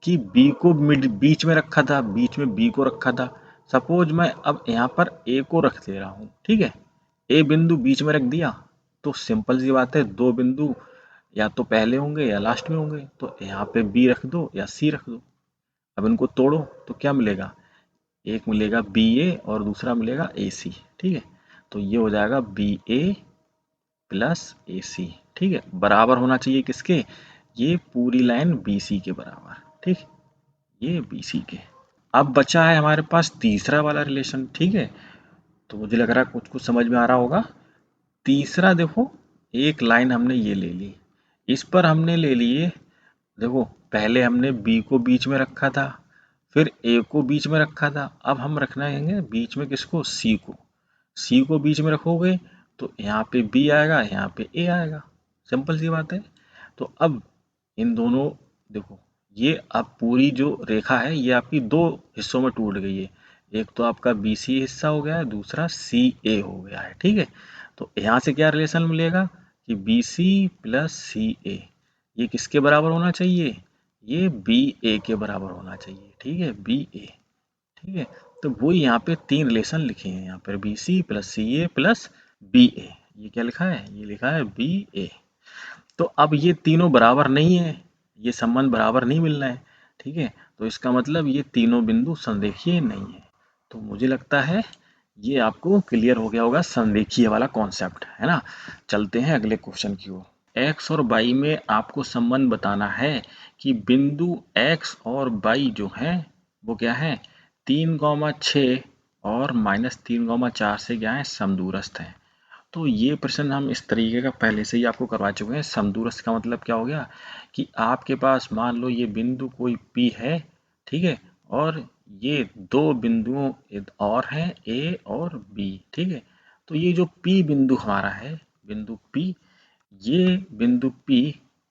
कि बी को बीच में रखा था, बीच में बी को रखा था। सपोज मैं अब यहाँ पर ए को रख दे रहा हूँ, ठीक है, ए बिंदु बीच में रख दिया। तो सिंपल सी बात है, दो बिंदु या तो पहले होंगे या लास्ट में होंगे, तो यहाँ पे बी रख दो या सी रख दो। अब इनको तोड़ो तो क्या मिलेगा, एक मिलेगा बी ए और दूसरा मिलेगा ए सी, ठीक है। तो ये हो जाएगा बी ए प्लस ए सी, ठीक है, बराबर होना चाहिए किसके, ये पूरी लाइन बी सी के बराबर, ठीक, ये बी सी के। अब बचा है हमारे पास तीसरा वाला रिलेशन, ठीक है। तो मुझे लग रहा है कुछ कुछ समझ में आ रहा होगा। तीसरा देखो, एक लाइन हमने ये ले ली, इस पर हमने ले लिए, देखो पहले हमने बी को बीच में रखा था, फिर ए को बीच में रखा था। अब हम रखना है बीच में किसको, सी को। सी को बीच में रखोगे तो यहाँ पे बी आएगा, यहाँ पे ए आएगा, सिंपल सी बात है। तो अब इन दोनों, देखो ये अब पूरी जो रेखा है ये आपकी दो हिस्सों में टूट गई है। एक तो आपका बी सी हिस्सा हो गया है, दूसरा सी ए हो गया है, ठीक है। तो यहाँ से क्या रिलेशन मिलेगा कि बी सी प्लस सी ए, ये किसके बराबर होना चाहिए, ये बी ए के बराबर होना चाहिए, ठीक है, बी ए, ठीक है। तो वो यहाँ पे 3 रिलेशन लिखे हैं, यहाँ पर बी सी प्लस सी ए प्लस बी ए। ये क्या लिखा है, ये लिखा है बी ए। तो अब ये तीनों बराबर नहीं है, ये संबंध बराबर नहीं मिल रहा है, ठीक है। तो इसका मतलब ये तीनों बिंदु संरेखीय नहीं है। तो मुझे लगता है ये आपको क्लियर हो गया होगा संरेखीय वाला कॉन्सेप्ट, है ना। चलते हैं अगले क्वेश्चन की ओर। x और y में आपको संबंध बताना है कि बिंदु x और y जो है वो क्या है, 3,6 और -3,4 से क्या है, समदूरस्थ है। तो ये प्रश्न हम इस तरीके का पहले से ही आपको करवा चुके हैं। समदूरस्थ का मतलब क्या हो गया कि आपके पास मान लो ये बिंदु कोई P है, ठीक है, और ये दो बिंदुओं और हैं A और B, ठीक है। तो ये जो P बिंदु हमारा है, बिंदु P, ये बिंदु P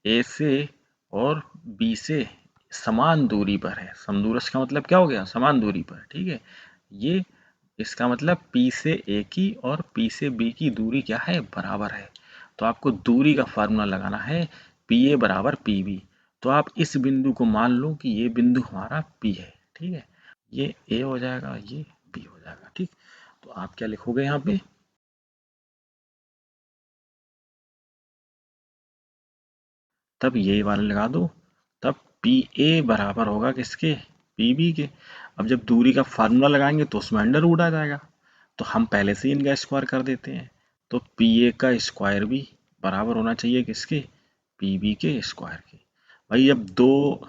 A से और B से समान दूरी पर है। समदूरस्थ का मतलब क्या हो गया, समान दूरी पर, ठीक है। ये इसका मतलब P से A की और P से B की दूरी क्या है, बराबर है। तो आपको दूरी का फार्मूला लगाना है PA बराबर PB। तो आप इस बिंदु को मान लो कि ये बिंदु हमारा P है, ठीक है। ये A हो जाएगा, ये B हो जाएगा, ठीक। तो आप क्या लिखोगे यहाँ पे, तब ये वाला लगा दो, तब PA बराबर होगा किसके, PB के। अब जब दूरी का फार्मूला लगाएंगे तो उसमें अंडर रूट आ जाएगा, तो हम पहले से ही इनका स्क्वायर कर देते हैं। तो PA का स्क्वायर भी बराबर होना चाहिए किसके, PB के स्क्वायर के। भाई जब दो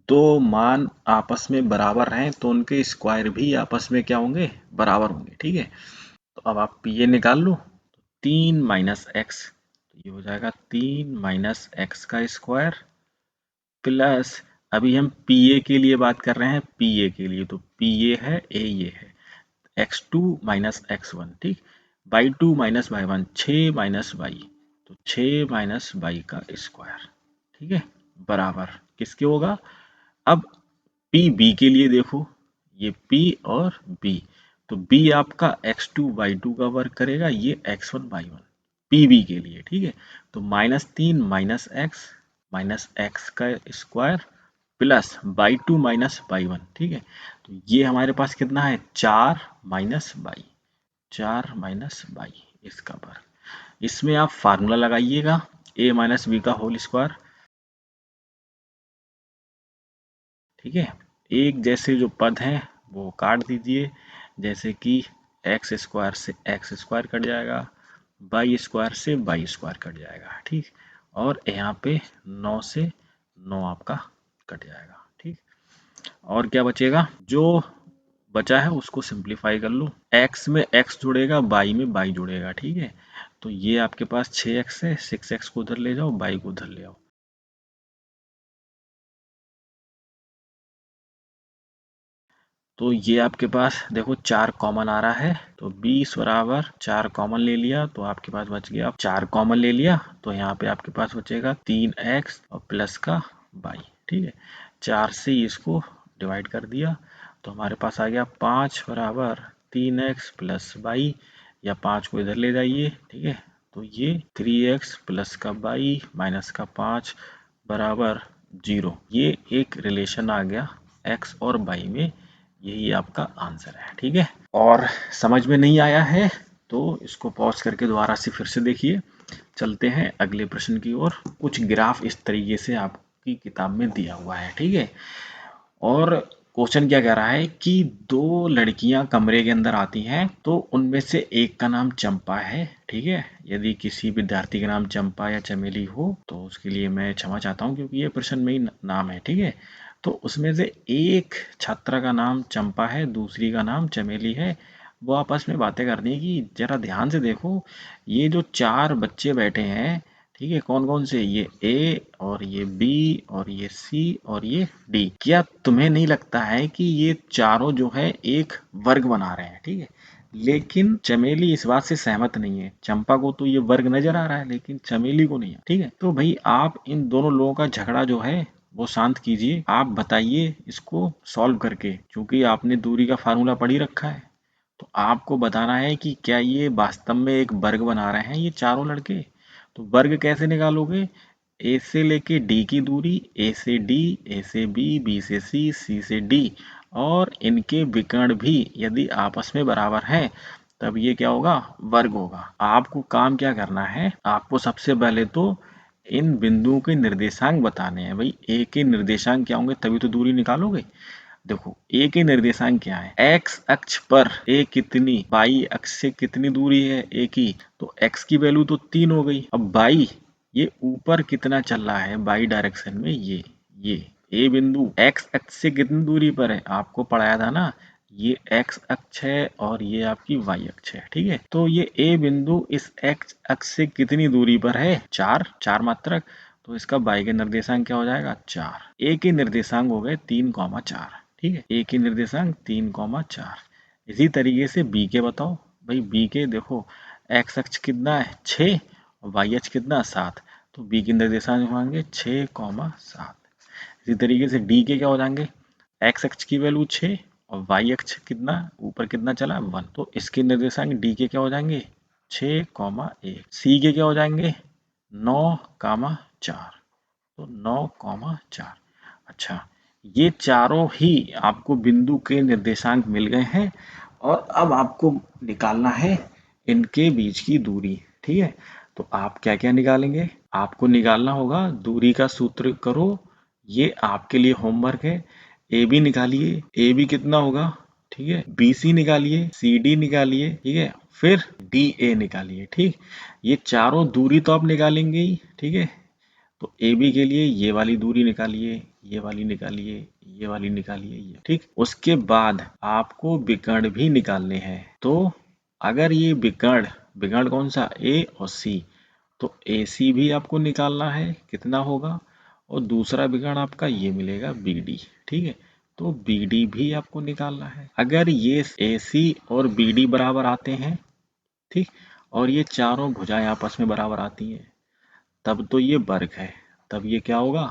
दो मान आपस में बराबर हैं तो उनके स्क्वायर भी आपस में क्या होंगे, बराबर होंगे, ठीक है। तो अब आप PA निकाल लो, 3 - x, तो ये हो जाएगा 3 - x का स्क्वायर प्लस, अभी हम PA के लिए बात कर रहे हैं, PA के लिए, तो PA है A, ये है x2 - x1, ठीक। y2 - y1, 6 - y, तो 6 - y का स्क्वायर, ठीक है, बराबर किसके होगा। अब P B के लिए देखो, ये P और B, तो B आपका x2 y2 का वर्ग करेगा, ये x1 y1, PB के लिए, ठीक है। तो -3 - x -x का स्क्वायर प्लस y2 - y1, ठीक है। तो ये हमारे पास कितना है, 4 - y, 4 - y इसका वर्ग। इसमें आप फार्मूला लगाइएगा a - b का होल स्क्वायर, ठीक है। एक जैसे जो पद हैं वो काट दीजिए, जैसे कि एक्स स्क्वायर से एक्स स्क्वायर कट जाएगा, वाई स्क्वायर से वाई स्क्वायर कट जाएगा, ठीक। और यहाँ पे 9 से 9 आपका कट जाएगा, ठीक। और क्या बचेगा, जो बचा है उसको सिंप्लीफाई कर लो, x में x जुड़ेगा, y में y जुड़ेगा, ठीक है। तो ये आपके पास 6x है, 6x को उधर ले जाओ, y को उधर ले आओ, तो ये आपके पास देखो 4 कॉमन आ रहा है, तो 20 बराबर 4 कॉमन ले लिया तो आपके पास बच गया, 4 कॉमन ले लिया तो यहाँ पे आपके पास बचेगा 3x और प्लस का y, ठीक है। 4 से इसको डिवाइड कर दिया तो हमारे पास आ गया 5 बराबर 3x प्लस y, या 5 को इधर ले जाइए, ठीक है। तो ये 3x प्लस का y माइनस का 5 बराबर 0। ये एक रिलेशन आ गया x और y में, यही आपका आंसर है, ठीक है। और समझ में नहीं आया है तो इसको पॉज करके दोबारा से फिर से देखिए। चलते हैं अगले प्रश्न की ओर। कुछ ग्राफ इस तरीके से आपकी किताब में दिया हुआ है, ठीक है। और क्वेश्चन क्या कह रहा है कि दो लड़कियां कमरे के अंदर आती हैं तो उनमें से एक का नाम चंपा है, ठीक है। यदि किसी विद्यार्थी का नाम चंपा या चमेली हो तो उसके लिए मैं क्षमा चाहता हूँ क्योंकि ये प्रश्न में ही नाम है, ठीक है। तो उसमें से एक छात्रा का नाम चंपा है, दूसरी का नाम चमेली है। वो आपस में बातें करती हैं कि जरा ध्यान से देखो, ये जो 4 बच्चे बैठे हैं, ठीक है, कौन कौन से, ये ए और ये बी और ये सी और ये डी, क्या तुम्हें नहीं लगता है कि ये चारों जो है एक वर्ग बना रहे हैं, ठीक है। लेकिन चमेली इस बात से सहमत नहीं है। चंपा को तो ये वर्ग नजर आ रहा है लेकिन चमेली को नहीं है, ठीक है। तो भाई आप इन दोनों लोगों का झगड़ा जो है वो शांत कीजिए, आप बताइए इसको सॉल्व करके, क्योंकि आपने दूरी का फार्मूला पढ़ ही रखा है। तो आपको बताना है कि क्या ये वास्तव में एक वर्ग बना रहे हैं ये चारों लड़के। तो वर्ग कैसे निकालोगे, ए से लेके डी की दूरी, ए से डी, ए से बी, बी से सी, सी से डी, और इनके विकर्ण भी यदि आपस में बराबर हैं तब ये क्या होगा, वर्ग होगा। आपको काम क्या करना है, आपको सबसे पहले तो इन बिंदुओं के निर्देशांक बताने हैं। भाई ए के निर्देशांक क्या होंगे तभी तो दूरी निकालोगे। देखो ए के निर्देशांक क्या है, एक्स अक्ष पर ए कितनी, वाई अक्ष से कितनी दूरी है ए की, तो एक्स की वैल्यू तो 3 हो गई। अब वाई ये ऊपर कितना चल रहा है बाई डायरेक्शन में, ये ए बिंदु एक्स अक्ष से कितनी दूरी पर है, आपको पढ़ाया था ना, ये एक्स अक्ष है और ये आपकी वाई अक्ष है, ठीक है। तो ये ए बिंदु इस एक्स अक्ष से कितनी दूरी पर है, 4 मात्रक, तो इसका बाई के निर्देशांक क्या हो जाएगा, 4। ए के निर्देशांक हो गए 3,4, ठीक है, ए के निर्देशांक 3,4। इसी तरीके से बी के बताओ भाई, बी के देखो एक्स अक्ष कितना है 6 और वाई अक्ष कितना 7, तो बी के निर्देशांक होंगे 6,7। इसी तरीके से डी के क्या हो जाएंगे, एक्स अक्ष की वैल्यू 6 और वाई अक्ष कितना ऊपर कितना चला 1, तो इसके निर्देशांक डी के क्या हो जाएंगे 6,1। सी के क्या हो जाएंगे 9,4, तो 9,4। अच्छा, ये चारों ही आपको बिंदु के निर्देशांक मिल गए हैं और अब आपको निकालना है इनके बीच की दूरी, ठीक है। तो आप क्या क्या निकालेंगे, आपको निकालना होगा दूरी का सूत्र करो, ये आपके लिए होमवर्क है। ए बी निकालिए, ए बी कितना होगा, ठीक है, बी सी निकालिए, सी डी निकालिए, ठीक है, फिर डी ए निकालिए, ठीक। ये चारों दूरी तो आप निकालेंगे ही, ठीक है। तो ए बी के लिए ये वाली दूरी निकालिए, ये वाली निकालिए, ये वाली निकालिए, ये, ठीक। उसके बाद आपको विकर्ण भी निकालने हैं, तो अगर ये विकर्ण कौन सा, ए और सी, तो ए सी भी आपको निकालना है कितना होगा, और दूसरा विकर्ण आपका ये मिलेगा बी डी, ठीक है, तो बी डी भी आपको निकालना है। अगर ये ए सी और बी डी बराबर आते हैं, ठीक, और ये चारों भुजाएं आपस में बराबर आती हैं, तब तो ये वर्ग है, तब ये क्या होगा,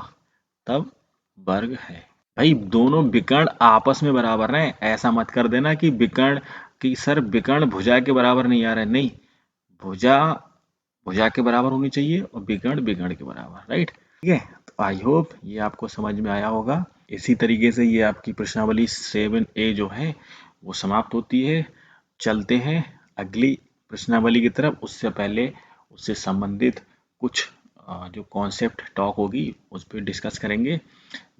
तब वर्ग है। भाई दोनों विकर्ण आपस में बराबर हैं, ऐसा मत कर देना कि विकर्ण कि सर विकर्ण भुजा के बराबर नहीं आ रहा है, नहीं, भुजा भुजा के बराबर होनी चाहिए और विकर्ण विकर्ण के बराबर, राइट, ठीक है। तो आई होप ये आपको समझ में आया होगा। इसी तरीके से ये आपकी प्रश्नावली 7A जो है वो समाप्त होती है। चलते हैं अगली प्रश्नावली की तरफ, उससे पहले उससे संबंधित कुछ जो कॉन्सेप्ट टॉक होगी उस पर डिस्कस करेंगे।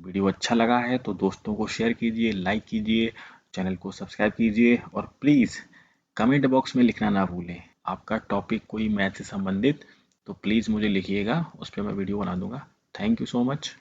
वीडियो अच्छा लगा है तो दोस्तों को शेयर कीजिए, लाइक कीजिए, चैनल को सब्सक्राइब कीजिए और प्लीज़ कमेंट बॉक्स में लिखना ना भूलें। आपका टॉपिक कोई मैथ से संबंधित तो प्लीज़ मुझे लिखिएगा, उस पर मैं वीडियो बना दूंगा। Thank you so much.